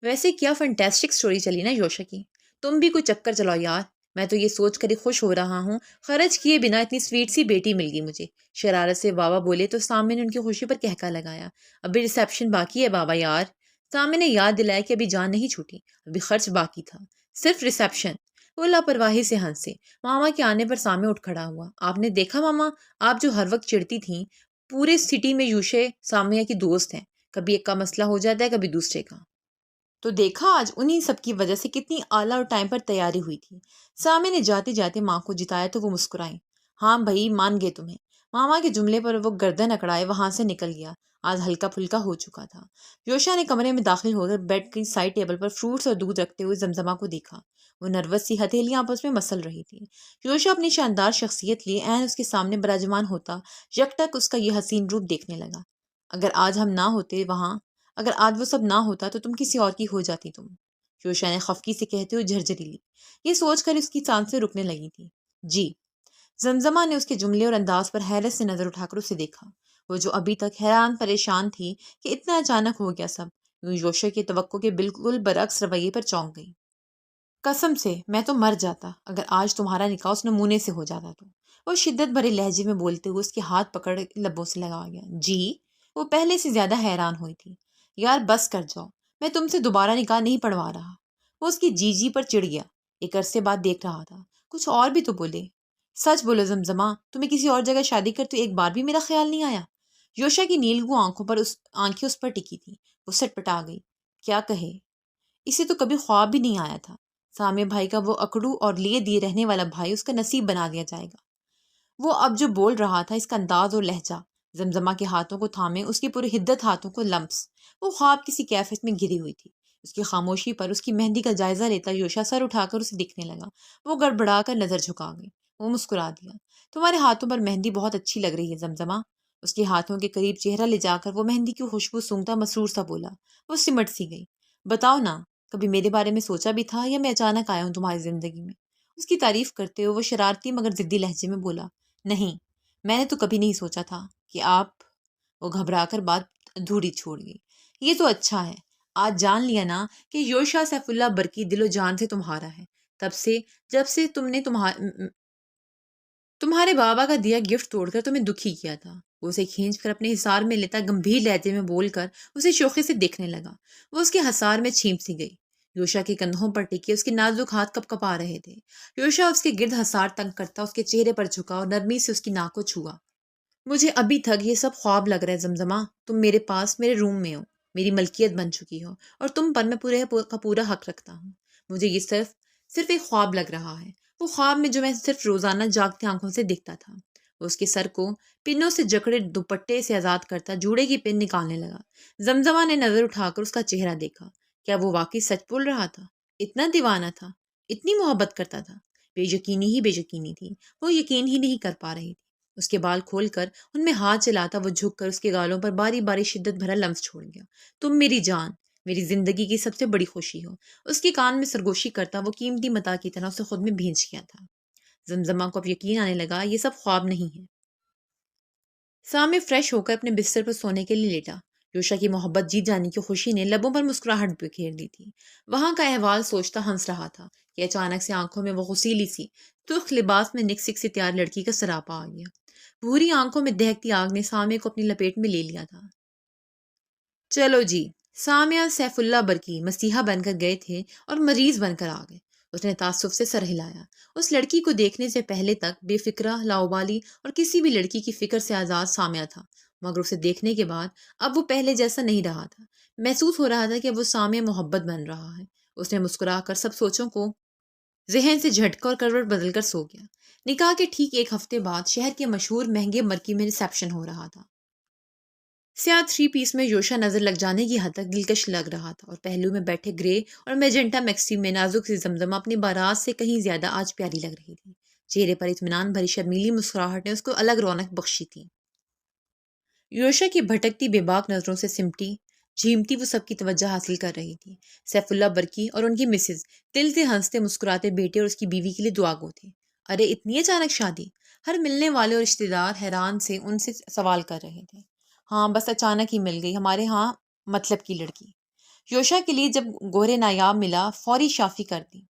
ویسے کیا فنٹاسٹک سٹوری چلی نا یوشا کی۔ تم بھی کوئی چکر چلاؤ یار، میں تو یہ سوچ کر ہی خوش ہو رہا ہوں، خرچ کیے بنا اتنی سویٹ سی بیٹی مل گئی مجھے۔ شرارت سے بابا بولے تو سامنے نے ان کی خوشی پر کہکا لگایا۔ ابھی ریسیپشن باقی ہے بابا یار۔ سامنے نے یاد دلایا کہ ابھی جان نہیں چھوٹی، ابھی خرچ باقی تھا، صرف ریسیپشن۔ وہ لاپرواہی سے ہنسے۔ ماما کے آنے پر سامنے اٹھ کھڑا ہوا۔ آپ نے دیکھا ماما، آپ جو ہر وقت چڑھتی تھیں، پورے سٹی میں یوشے سامیہ کی دوست ہیں، کبھی ایک کا مسئلہ ہو جاتا ہے کبھی دوسرے کا۔ تو دیکھا آج انہی سب کی وجہ سے کتنی اعلیٰ اور ٹائم پر تیاری ہوئی تھی۔ سامے نے جاتے جاتے ماں کو جتایا تو وہ مسکرائیں۔ ہاں بھائی، مان گئے تمہیں۔ ماما کے جملے پر وہ گردن اکڑائے وہاں سے نکل گیا۔ آج ہلکا پھلکا ہو چکا تھا۔ یوشا نے کمرے میں داخل ہو کر بیڈ کی سائڈ ٹیبل پر فروٹس اور دودھ رکھتے ہوئے زمزمہ کو دیکھا۔ وہ نروس سی ہتھیلیاں آپس میں مسل رہی تھی۔ یوشا اپنی شاندار شخصیت لیے عین اس کے سامنے براجمان ہوتا، یکٹک اس کا یہ حسین روپ دیکھنے لگا۔ اگر آج وہ سب نہ ہوتا تو تم کسی اور کی ہو جاتی تم۔ یوشا نے خفگی سے کہتے ہوئے جھرجھری لی۔ یہ سوچ کر اس کی سانسیں رکنے لگی تھی۔ جی۔ زمزمہ نے اس کے جملے اور انداز پر حیرت سے نظر اٹھا کر اسے دیکھا۔ وہ جو ابھی تک حیران پریشان تھی کہ اتنا اچانک ہو گیا سب، یوں یوشا کے توقع کے بالکل برعکس رویے پر چونک گئی۔ قسم سے میں تو مر جاتا اگر آج تمہارا نکاح اس نمونے سے ہو جاتا تو۔ وہ شدت بھرے لہجے میں بولتے ہوئے اس کے ہاتھ پکڑ لبوں سے لگا گیا۔ جی؟ وہ پہلے سے زیادہ حیران ہوئی تھی۔ یار بس کر جاؤ، میں تم سے دوبارہ نکاح نہیں پڑھوا رہا۔ وہ اس کی جی پر چڑھ گیا۔ ایک عرصے بعد دیکھ رہا تھا، کچھ اور بھی تو بولے۔ سچ بولو زمزمہ، تمہیں کسی اور جگہ شادی کر تو ایک بار بھی میرا خیال نہیں آیا؟ یوشا کی نیلگوں آنکھیں اس پر ٹکی تھی۔ وہ سٹ پٹا گئی۔ کیا کہے؟ اسے تو کبھی خواب بھی نہیں آیا تھا سامع بھائی کا وہ اکڑو اور لیے دیے رہنے والا بھائی اس کا نصیب بنا دیا جائے گا۔ وہ اب جو بول رہا تھا، اس کا انداز اور لہجہ، زمزمہ کے ہاتھوں کو تھامے اس کی پوری حدت ہاتھوں کو لمس۔ وہ خواب کسی کیفیت میں گری ہوئی تھی۔ اس کی خاموشی پر اس کی مہندی کا جائزہ لیتا یوشا سر اٹھا کر اسے دیکھنے لگا۔ وہ گڑبڑا کر نظر جھکا گئی۔ وہ مسکرا دیا۔ تمہارے ہاتھوں پر مہندی بہت اچھی لگ رہی ہے زمزمہ۔ اس کے ہاتھوں کے قریب چہرہ لے جا کر وہ مہندی کی خوشبو سونگتا مسرور سا بولا۔ وہ سمٹ سی گئی۔ بتاؤ نا، کبھی میرے بارے میں سوچا بھی تھا یا میں اچانک آیا ہوں تمہاری زندگی میں؟ اس کی تعریف کرتے ہوئے وہ شرارتی مگر ضدی لہجے میں بولا۔ نہیں، میں نے تو کبھی نہیں سوچا تھا کہ آپ… وہ گھبرا کر بات ادھوری چھوڑ گئی۔ یہ تو اچھا ہے، آج جان لیا نا کہ یوشا سیف اللہ برکی دل و جان سے تمہارا ہے۔ جب سے تم نے تمہارے بابا کا دیا گفٹ توڑ کر تمہیں دکھی کیا تھا۔ وہ اسے کھینچ کر اپنے حصار میں لیتا گمبھیر لہجے میں بول کر اسے شوخی سے دیکھنے لگا۔ وہ اس کے حصار میں چھینپ سی گئی۔ یوشا کے کندھوں پر ٹکے اس کے نازک ہاتھ کپ کپا رہے تھے۔ یوشا اس کے گرد حصار تنگ کرتا اس کے چہرے پر جھکا اور نرمی سے اس کی ناک کو چھوا۔ مجھے ابھی تک یہ سب خواب لگ رہا ہے زمزمہ۔ تم میرے پاس میرے روم میں ہو، میری ملکیت بن چکی ہو، اور تم پر میں پورے کا پورا حق رکھتا ہوں۔ مجھے یہ صرف ایک خواب لگ رہا ہے، وہ خواب میں جو میں صرف روزانہ جاگتی آنکھوں سے دیکھتا تھا۔ وہ اس کے سر کو پنوں سے جکڑے دوپٹے سے آزاد کرتا جوڑے کی پن نکالنے لگا۔ زمزمہ نے نظر اٹھا کر اس کا چہرہ دیکھا۔ کیا وہ واقعی سچ بول رہا تھا؟ اتنا دیوانہ تھا؟ اتنی محبت کرتا تھا؟ بے یقینی تھی۔ وہ یقین ہی نہیں کر پا رہی تھی۔ اس کے بال کھول کر ان میں ہاتھ چلاتا وہ جھک کر اس کے گالوں پر باری باری شدت بھرا لمس چھوڑ گیا۔ تم میری جان، میری زندگی کی سب سے بڑی خوشی ہو۔ اس کے کان میں سرگوشی کرتا وہ قیمتی متاع کی طرح اسے خود میں بھینچ گیا تھا۔ زمزمہ کو اب یقین آنے لگا، یہ سب خواب نہیں ہے۔ سامع فریش ہو کر اپنے بستر پر سونے کے لیے لیٹا۔ یوشا کی محبت جیت جانے کی خوشی نے لبوں پر مسکراہٹ بکھیر دی تھی۔ وہاں کا احوال سوچتا ہنس رہا تھا کہ اچانک سے آنکھوں میں وہ غسیلی سی ترخ لباس میں نک سک سے تیار لڑکی کا سراپا آ گیا۔ بھوری آنکھوں میں دہکتی آگ نے سامع کو اپنی لپیٹ میں لے لیا تھا۔ چلو جی، سامع سیف اللہ برکی مسیحا بن کر گئے تھے اور مریض بن کر آ گئے۔ اس نے تعصب سے سر ہلایا۔ اس لڑکی کو دیکھنے سے پہلے تک بے فکرہ، لاؤبالی اور کسی بھی لڑکی کی فکر سے آزاد سامع تھا، مگر اسے دیکھنے کے بعد اب وہ پہلے جیسا نہیں رہا تھا۔ محسوس ہو رہا تھا کہ اب وہ سامع محبت بن رہا ہے۔ اس نے مسکرا کر سب سوچوں کو ذہن سے جھٹکا اور کروٹ بدل کر سو گیا۔ نکاح کے ٹھیک ایک ہفتے بعد شہر کے مشہور مہنگے مرکی میں ریسیپشن ہو رہا تھا۔ سیاہ 3 پیس میں یوشا نظر لگ جانے کی حد تک دلکش لگ رہا تھا، اور پہلو میں بیٹھے گرے اور میجنٹا میکسی میں نازک سی زمزمہ اپنی بارات سے کہیں زیادہ آج پیاری لگ رہی تھی۔ چہرے پر اطمینان بھری شرمیلی مسکراہٹ نے اس کو الگ رونق بخشی تھی۔ یوشا کی بھٹکتی بے باک نظروں سے سمٹی جھیمتی وہ سب کی توجہ حاصل کر رہی تھی۔ سیف اللہ برکی اور ان کی مسز دل سے ہنستے مسکراتے بیٹے اور اس کی بیوی کے لیے دعا گو تھے۔ ارے اتنی اچانک شادی؟ ہر ملنے والے اور رشتے دار حیران سے ان سے سوال کر رہے تھے۔ ہاں، بس اچانک ہی مل گئی ہمارے ہاں مطلب کی لڑکی۔ یوشا کے لیے جب گوہر نایاب ملا فوری شافی کر دی۔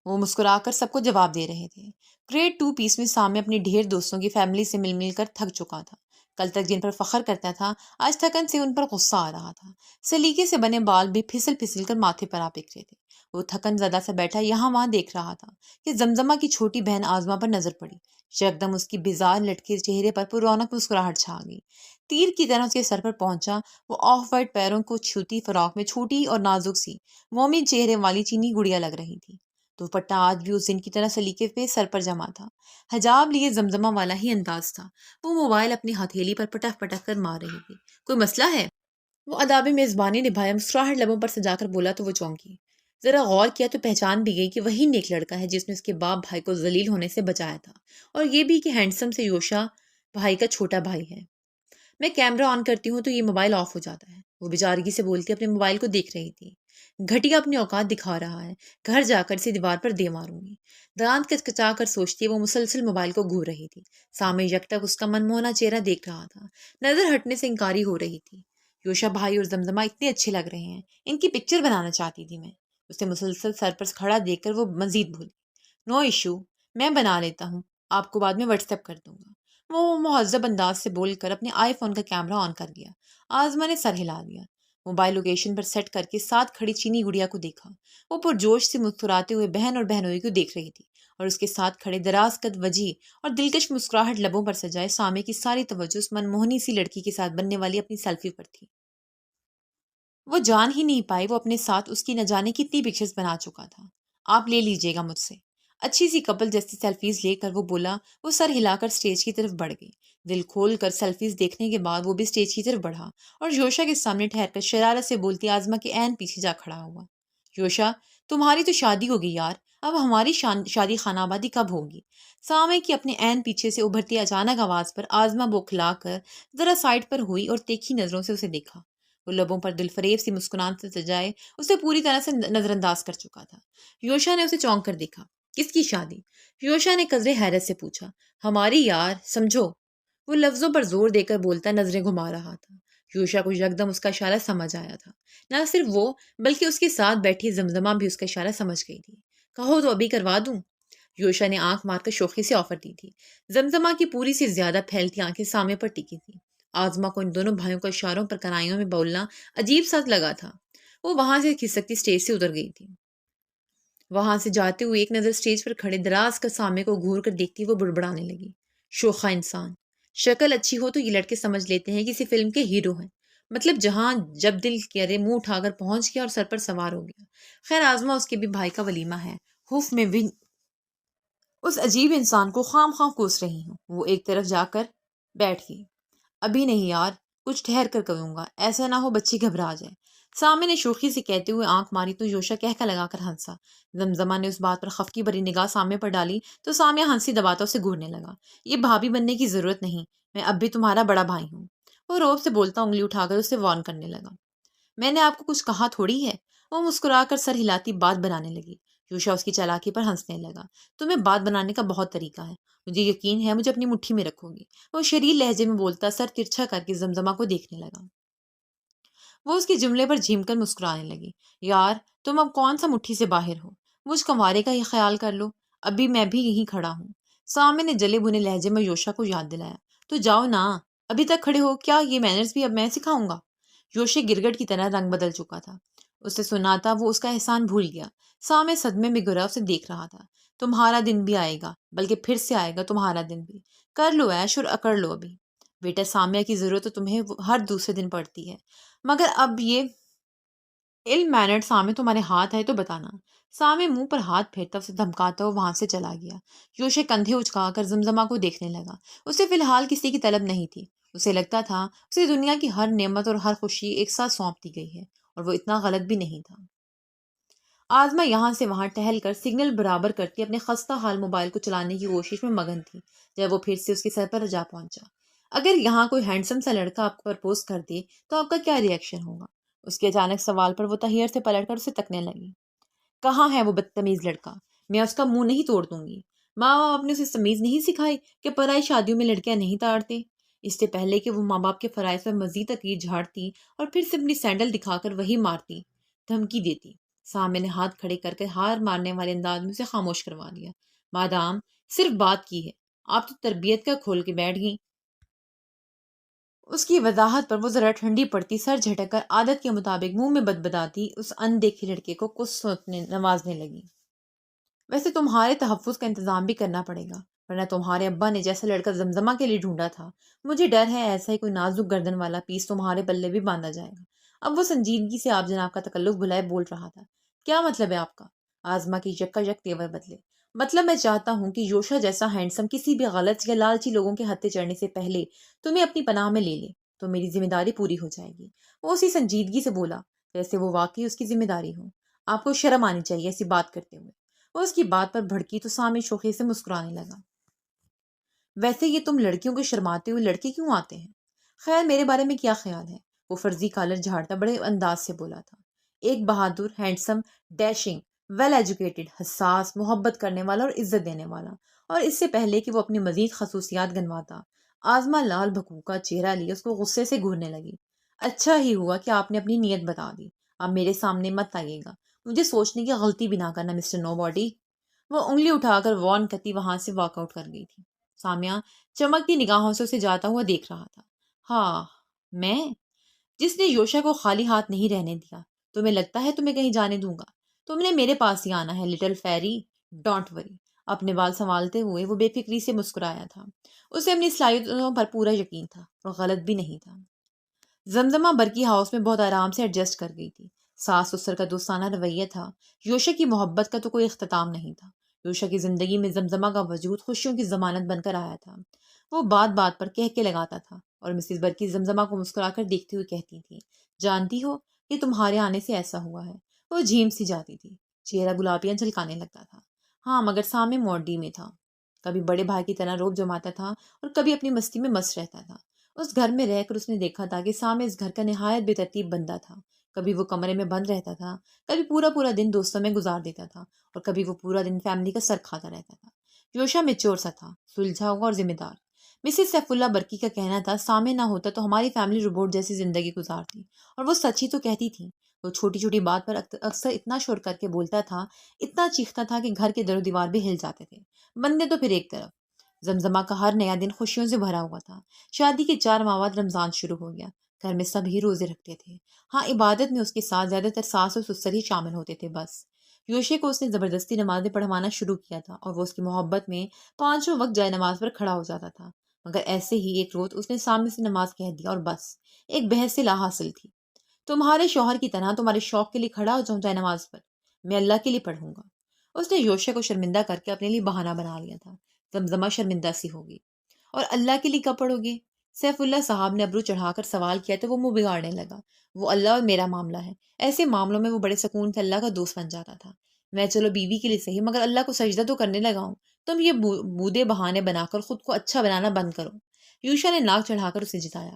وہ مسکرا کر سب کو جواب دے رہے تھے۔ گریڈ 2 پیس میں سامنے اپنی ڈھیر دوستوں کی فیملی سے مل کر تھک چکا تھا۔ کل تک جن پر فخر کرتا تھا، آج تھکن سے ان پر غصہ آ رہا تھا۔ سلیقے سے بنے بال بھی پھسل پھسل کر ماتھے پر آ بکھرے تھے۔ وہ تھکن زدہ سے بیٹھا یہاں وہاں دیکھ رہا تھا کہ زمزمہ کی چھوٹی بہن آزما پر نظر پڑی۔ یکدم اس کی بیزار لٹکے چہرے پر پررونق مسکراہٹ چھا گئی۔ تیر کی طرح اس کے سر پر پہنچا۔ وہ آف وائٹ پیروں کو چھوتی فراق میں چھوٹی اور نازک سی مومن چہرے والی چینی گڑیا لگ رہی تھی۔ دوپٹہ آج بھی اس دن کی طرح سلیقے پہ سر پر جمع تھا۔ حجاب لیے زمزمہ والا ہی انداز تھا۔ وہ موبائل اپنی ہتھیلی پر پٹک پٹک کر مار رہی تھی۔ کوئی مسئلہ ہے؟ وہ اداب میزبانی نبھایا مسکراہٹ لبوں پر سجا کر بولا تو وہ چونکی۔ ذرا غور کیا تو پہچان بھی گئی کہ وہی نیک لڑکا ہے جس نے اس کے باپ بھائی کو ذلیل ہونے سے بچایا تھا، اور یہ بھی کہ ہینڈسم سے یوشا بھائی کا چھوٹا بھائی ہے۔ میں کیمرہ آن کرتی ہوں تو یہ موبائل آف ہو جاتا ہے، وہ بیچارگی سے بولتی اپنے موبائل کو دیکھ رہی تھی۔ گھٹیا اپنی اوقات دکھا رہا ہے، گھر جا کر اسے دیوار پر دے ماروں گی۔ دانت کچکچا کر سوچتی وہ مسلسل موبائل کو گھور رہی تھی۔ سامنے یکٹک اس کا من موہنا چہرہ دیکھ رہا تھا۔ نظر ہٹنے سے انکاری ہو رہی تھی۔ یوشا بھائی اور زمزمہ اتنے اچھے لگ رہے ہیں، ان کی پکچر بنانا چاہتی تھی میں۔ اسے مسلسل سر پر کھڑا دیکھ کر وہ مزید بھولی۔ نو ایشو، میں بنا لیتا ہوں، آپ کو بعد میں واٹس ایپ کر دوں گا۔ وہ مہذب انداز سے بول کر اپنے آئی فون کا کیمرہ آن کر دیا۔ آزما نے سر ہلا دیا۔ موبائل لوکیشن پر سیٹ کر کے ساتھ کھڑی چینی گڑیا کو دیکھا۔ وہ پرجوش سے مسکراتے ہوئے بہن اور بہنوئی کو دیکھ رہی تھی۔ اور اس کے ساتھ کھڑے دراز قد وجیح اور دلکش مسکراہٹ لبوں پر سجائے سامع کی ساری توجہ اس منموہنی سی لڑکی کے ساتھ بننے والی اپنی سیلفی پر تھی۔ وہ جان ہی نہیں پائی وہ اپنے ساتھ اس کی نہ جانے کتنی پکچرز بنا چکا تھا۔ آپ لے لیجیے گا مجھ سے۔ اچھی سی کپل جیسی سیلفیز لے کر وہ بولا۔ وہ سر ہلا کر سٹیج کی طرف بڑھ گئی۔ دل کھول کر سیلفیز دیکھنے کے بعد وہ بھی سٹیج کی طرف بڑھا اور یوشا کے سامنے ٹھہر کر شرارت سے بولتی آزما کے عین پیچھے جا کھڑا ہوا۔ یوشا، تمہاری تو شادی ہوگی یار، اب ہماری شادی خانہ آبادی کب ہوگی؟ سامع کی اپنے عین پیچھے سے ابھرتی اچانک آواز پر آزما بوکھلا کر ذرا سائڈ پر ہوئی اور تیکھی نظروں سے اسے دیکھا۔ وہ لبوں پر دل فریب سی مسکران سے سجائے اسے پوری طرح سے نظر انداز کر چکا تھا۔ یوشا نے اسے چونک کر دیکھا۔ کس کی شادی؟ یوشا نے قدرے حیرت سے پوچھا۔ ہماری یار، سمجھو۔ وہ لفظوں پر زور دے کر بولتا نظریں گھما رہا تھا۔ یوشا کو یکدم اس کا اشارہ سمجھ آیا تھا۔ نہ صرف وہ بلکہ اس کے ساتھ بیٹھی زمزمہ بھی اس کا اشارہ سمجھ گئی تھی۔ کہو تو ابھی کروا دوں؟ یوشا نے آنکھ مار کر شوخی سے آفر دی تھی۔ زمزمہ کی پوری سے زیادہ پھیلتی آنکھیں سامنے پر ٹکی تھی۔ آزما کو ان دونوں بھائیوں کا اشاروں پر کنائیوں میں بولنا عجیب سا لگا تھا۔ وہ وہاں سے کھسکتی سٹیج سے اتر گئی تھی۔ وہاں سے جاتے ہوئے ایک نظر سٹیج پر کھڑے دراز کر سامنے کو گھور کر دیکھتی وہ بڑبڑانے لگی۔ شوخا انسان، شکل اچھی ہو تو یہ لڑکے سمجھ لیتے ہیں کسی فلم کے ہیرو ہیں۔ مطلب جہاں جب دل کرے منہ اٹھا کر پہنچ گیا اور سر پر سوار ہو گیا۔ خیر آزما اس کے بھی بھائی کا ولیمہ ہے۔ حف میں بھی اس عجیب انسان کو خام خام کوس رہی ہوں۔ وہ ایک طرف جا کر بیٹھ گئی۔ ابھی نہیں یار، کچھ ٹھہر کر کروں گا، ایسا نہ ہو بچی گھبرا جائے۔ سامع نے شوخی سے کہتے ہوئے آنکھ ماری تو یوشا کہکا لگا کر ہنسا۔ زمزمہ نے اس بات پر خفکی بھری نگاہ سامع پر ڈالی تو سامع ہنسی دباتا اسے گھورنے لگا۔ یہ بھابھی بننے کی ضرورت نہیں، میں اب بھی تمہارا بڑا بھائی ہوں۔ وہ روب سے بولتا انگلی اٹھا کر اسے وارن کرنے لگا۔ میں نے آپ کو کچھ کہا تھوڑی ہے۔ وہ مسکرا کر سر ہلاتی بات بنانے لگی۔ یوشا اس کی چالاکی پر ہنسنے لگا۔ تمہیں بات بنانے کا بہت طریقہ ہے، مجھے یقین ہے مجھے اپنی مٹھی میں رکھو گی۔ وہ شریر لہجے میں بولتا سر ترچھا کر کے زمزمہ کو دیکھنے لگا۔ وہ اس کے جملے پر جھیم کر مسکرانے لگی۔ یار تم اب کون سا مٹھی سے باہر ہو؟ مجھ کنوارے کا ہی خیال کر لو، ابھی میں بھی یہیں کھڑا ہوں۔ سامع نے جلے بنے لہجے میں یوشا کو یاد دلایا۔ تو جاؤ نا، ابھی تک کھڑے ہو، کیا یہ مینرز بھی اب میں سکھاؤں گا؟ یوشا گرگٹ کی طرح رنگ بدل چکا تھا۔ اسے سناتا وہ اس کا احسان بھول گیا۔ سامع صدمے میں گرا اسے دیکھ رہا تھا۔ تمہارا دن بھی آئے گا، بلکہ پھر سے آئے گا تمہارا دن بھی۔ کر لو عیش اور اکڑ لو ابھی۔ بیٹا سامع کی ضرورت تو تمہیں ہر دوسرے دن پڑتی ہے، مگر اب یہ علم مینر سامع تمہارے ہاتھ ہے تو بتانا۔ سامع منہ پر ہاتھ پھیرتا اسے دھمکاتا وہ وہاں سے چلا گیا۔ یوشا کندھے اچکا کر زمزمہ کو دیکھنے لگا۔ اسے فی الحال کسی کی طلب نہیں تھی۔ اسے لگتا تھا اسے دنیا کی ہر نعمت اور ہر خوشی ایک ساتھ سونپ دی گئی ہے، اور وہ اتنا غلط بھی نہیں تھا۔ آزما یہاں سے وہاں ٹہل کر سگنل برابر کرتی اپنے خستہ حال موبائل کو چلانے کی کوشش میں مگن تھی جب وہ پھر سے اس کے سر پر جا پہنچا۔ اگر یہاں کوئی ہینڈسم سا لڑکا آپ کو پرپوز کر دے تو آپ کا کیا ری ایکشن ہوگا؟ اس کے اچانک سوال پر وہ تحیر سے پلٹ کر اسے تکنے لگی۔ کہاں ہے وہ بدتمیز لڑکا؟ میں اس کا منہ نہیں توڑ دوں گی۔ ماں باپ نے اسے تمیز نہیں سکھائی کہ پرائی شادیوں میں لڑکیاں نہیں تاڑتے؟ اس سے پہلے کہ وہ ماں باپ کے فرائض پر مزید تقریر جھاڑتی اور پھر سے اپنی سینڈل دکھا کر وہی مارتی، دھمکی دیتی، سامع نے ہاتھ کھڑے کر کے ہار مارنے والے انداز میں اسے خاموش کروا دیا۔ مادام، صرف بات کی ہے، آپ تو تربیت کا کھول کے بیٹھ گئی۔ اس کی وضاحت پر وہ ذرا ٹھنڈی پڑتی سر جھٹک کر عادت کے مطابق منہ میں بدبداتی اس اندیکھے لڑکے کو کچھ سوچنے نوازنے لگی۔ ویسے تمہارے تحفظ کا انتظام بھی کرنا پڑے گا، ورنہ تمہارے ابا نے جیسا لڑکا زمزمہ کے لیے ڈھونڈا تھا، مجھے ڈر ہے ایسا ہی کوئی نازک گردن والا پیس تمہارے بلے بھی باندھا جائے گا۔ اب وہ سنجیدگی سے آپ جناب کا تکلف بلائے بول رہا تھا۔ کیا مطلب ہے آپ کا؟ آزما کی یک کا یک تیور بدلے۔ مطلب میں چاہتا ہوں کہ یوشا جیسا ہینڈسم کسی بھی غلط یا لالچی لوگوں کے ہتھے چڑھنے سے پہلے تمہیں اپنی پناہ میں لے لے تو میری ذمہ داری پوری ہو جائے گی۔ وہ اسی سنجیدگی سے بولا جیسے وہ واقعی اس کی ذمہ داری ہو۔ آپ کو شرم آنی چاہیے ایسی بات کرتے ہوئے۔ وہ اس کی بات پر بھڑکی تو سامع شوخی سے مسکرانے لگا۔ ویسے یہ تم لڑکیوں کے شرماتے ہوئے لڑکے کیوں آتے ہیں؟ خیر میرے بارے میں کیا خیال ہے؟ وہ فرضی کالر جھاڑتا بڑے انداز سے بولا تھا۔ ایک بہادر، ہینڈسم، ڈیشنگ، ویل ایجوکیٹڈ، حساس، محبت کرنے والا اور عزت دینے والا، اور اس سے پہلے کہ وہ اپنی مزید خصوصیات گنواتا، آزما لال بھکوکا چہرہ لیے اس کو غصے سے گھورنے لگی۔ اچھا ہی ہوا کہ آپ نے اپنی نیت بتا دی، اب میرے سامنے مت آئیے گا، مجھے سوچنے کی غلطی بھی نہ کرنا مسٹر نو باڈی۔ وہ انگلی اٹھا کر وارن کرتی وہاں سے واک آؤٹ کر گئی تھی۔ سامعہ چمکتی نگاہوں سے اسے جاتا ہوا دیکھ رہا تھا۔ ہاں میں، جس نے یوشا کو خالی ہاتھ نہیں رہنے دیا، تمہیں لگتا ہے تمہیں کہیں جانے دوں گا؟ تم نے میرے پاس ہی آنا ہے لٹل فیری، ڈونٹ وری۔ اپنے بال سنبھالتے ہوئے وہ بے فکری سے مسکرایا تھا۔ اسے اپنی صلاحیتوں پر پورا یقین تھا اور غلط بھی نہیں تھا۔ زمزمہ برکی ہاؤس میں بہت آرام سے ایڈجسٹ کر گئی تھی۔ ساس سسر کا دوستانہ رویہ تھا۔ یوشا کی محبت کا تو کوئی اختتام نہیں تھا۔ یوشا کی زندگی میں زمزمہ کا وجود خوشیوں کی ضمانت بن کر آیا تھا۔ وہ بات بات پر کہہ کے لگاتا تھا اور مسز برکی زمزمہ کو مسکرا کر دیکھتے ہوئے کہتی تھی، جانتی ہو کہ تمہارے آنے سے ایسا ہوا ہے۔ وہ جھیم سی جاتی تھی، چہرہ گلابیاں جھلکانے لگتا تھا۔ ہاں، مگر سامنے موڈی میں تھا۔ کبھی بڑے بھائی کی طرح روب جماتا تھا اور کبھی اپنی مستی میں مست رہتا تھا۔ اس گھر میں رہ کر اس نے دیکھا تھا کہ سامنے اس گھر کا نہایت بے ترتیب بندہ تھا۔ کبھی وہ کمرے میں بند رہتا تھا، کبھی پورا پورا دن دوستوں میں گزار دیتا تھا اور کبھی وہ پورا دن فیملی کا سر کھاتا رہتا تھا۔ یوشا میچور سا تھا، سلجھا ہوا اور ذمہ دار۔ مسز سیف اللہ برکی کا کہنا تھا، سامنے نہ ہوتا تو ہماری فیملی روبوٹ جیسی زندگی گزارتی، اور وہ سچ ہی تو کہتی تھی۔ وہ چھوٹی چھوٹی بات پر اکثر اتنا شور کر کے بولتا تھا، اتنا چیختا تھا کہ گھر کے در و دیوار بھی ہل جاتے تھے، بندے تو پھر ایک طرف۔ زمزمہ کا ہر نیا دن خوشیوں سے بھرا ہوا تھا۔ شادی کے 4 ماہ بعد رمضان شروع ہو گیا۔ گھر میں سب ہی روزے رکھتے تھے۔ ہاں، عبادت میں اس کے ساتھ زیادہ تر ساس اور سسر ہی شامل ہوتے تھے بس۔ یوشے کو اس نے زبردستی نمازیں پڑھوانا شروع کیا تھا اور وہ اس کی محبت میں 5 وقت جائے نماز پر کھڑا ہو جاتا تھا۔ مگر ایسے ہی ایک روز اس نے سامنے سے نماز کہہ دیا اور بس ایک بحث سے لا حاصل تھی۔ تمہارے شوہر کی طرح تمہارے شوق کے لیے کھڑا ہو جاؤں جائے نماز پر، میں اللہ کے لیے پڑھوں گا۔ اس نے یوشے کو شرمندہ کر کے اپنے لیے بہانہ بنا لیا تھا۔ زمزمہ شرمندہ سی ہوگی۔ اور اللہ کے لیے کب پڑھو گے؟ سیف اللہ صاحب نے ابرو چڑھا کر سوال کیا تو وہ منہ بگاڑنے لگا۔ وہ اللہ اور میرا معاملہ ہے۔ ایسے معاملوں میں وہ بڑے سکون سے اللہ کا دوست بن جاتا تھا۔ میں چلو بیوی کے لیے صحیح، مگر اللہ کو سجدہ تو کرنے لگا ہوں۔ تم یہ بودے بہانے بنا کر خود کو اچھا بنانا بند کرو۔ یوشا نے ناک چڑھا کر اسے جتایا۔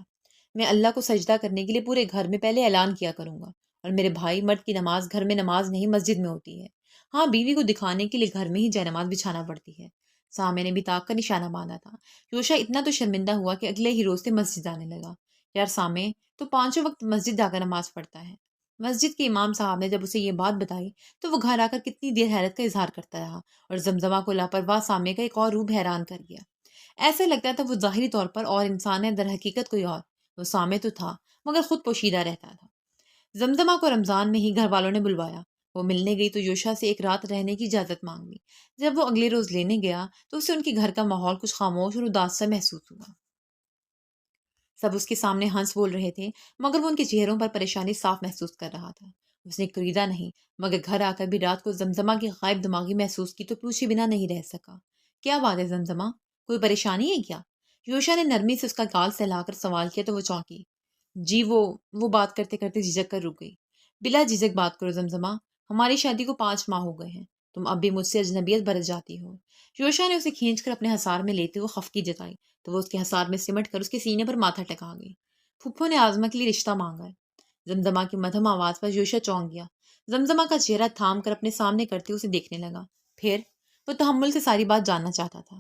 میں اللہ کو سجدہ کرنے کے لیے پورے گھر میں پہلے اعلان کیا کروں گا، اور میرے بھائی، مرد کی نماز گھر میں نماز نہیں مسجد میں ہوتی ہے۔ ہاں، بیوی کو دکھانے کے لیے گھر میں ہی جائے نماز بچھانا پڑتی ہے۔ سامنے نے بھی طاق کا نشانہ باندھا تھا۔ یوشا اتنا تو شرمندہ ہوا کہ اگلے ہی روز سے مسجد جانے لگا۔ یار سامنے تو 5 وقت مسجد جا کر نماز پڑھتا ہے۔ مسجد کے امام صاحب نے جب اسے یہ بات بتائی تو وہ گھر آ کر کتنی دیر حیرت کا اظہار کرتا رہا، اور زمزمہ کو لاپرواہ سامنے کا ایک اور روپ حیران کر گیا۔ ایسا لگتا تھا وہ ظاہری طور پر اور انسان ہے، در حقیقت کوئی اور۔ وہ سامنے تو تھا مگر خود پوشیدہ رہتا تھا۔ زمزمہ کو رمضان میں ہی گھر والوں نے بلوایا۔ وہ ملنے گئی تو یوشا سے ایک رات رہنے کی اجازت مانگ لی۔ جب وہ اگلے روز لینے گیا تو اسے ان کے گھر کا ماحول کچھ خاموش اور اداس سا محسوس ہوا۔ سب اس کے سامنے ہنس بول رہے تھے، مگر وہ ان کے چہروں پر پریشانی صاف محسوس کر رہا تھا۔ اس نے خریدا نہیں، مگر گھر آ کر بھی رات کو زمزمہ کی غائب دماغی محسوس کی تو پوچھے بنا نہیں رہ سکا۔ کیا بات ہے زمزمہ، کوئی پریشانی ہے کیا؟ یوشا نے نرمی سے اس کا گال سہلا کر سوال کیا تو وہ چونکی۔ جی وہ بات کرتے کرتے جھجک کر رک گئی۔ بلا جھجک بات کرو زمزمہ، ہماری شادی کو 5 ماہ ہو گئے ہیں، تم اب بھی مجھ سے اجنبیت برت جاتی ہو۔ یوشا نے اسے کھینچ کر اپنے حصار میں لیتے ہوئے خفگی جتائی تو وہ اس کے حصار میں سمٹ کر اس کے سینے پر ماتھا ٹکا گئی۔ پھپھو نے آزما کے لیے رشتہ مانگا ہے۔ زمزمہ کی مدھم آواز پر یوشا چونک گیا۔ زمزمہ کا چہرہ تھام کر اپنے سامنے کرتے اسے دیکھنے لگا۔ پھر وہ تحمل سے ساری بات جاننا چاہتا تھا۔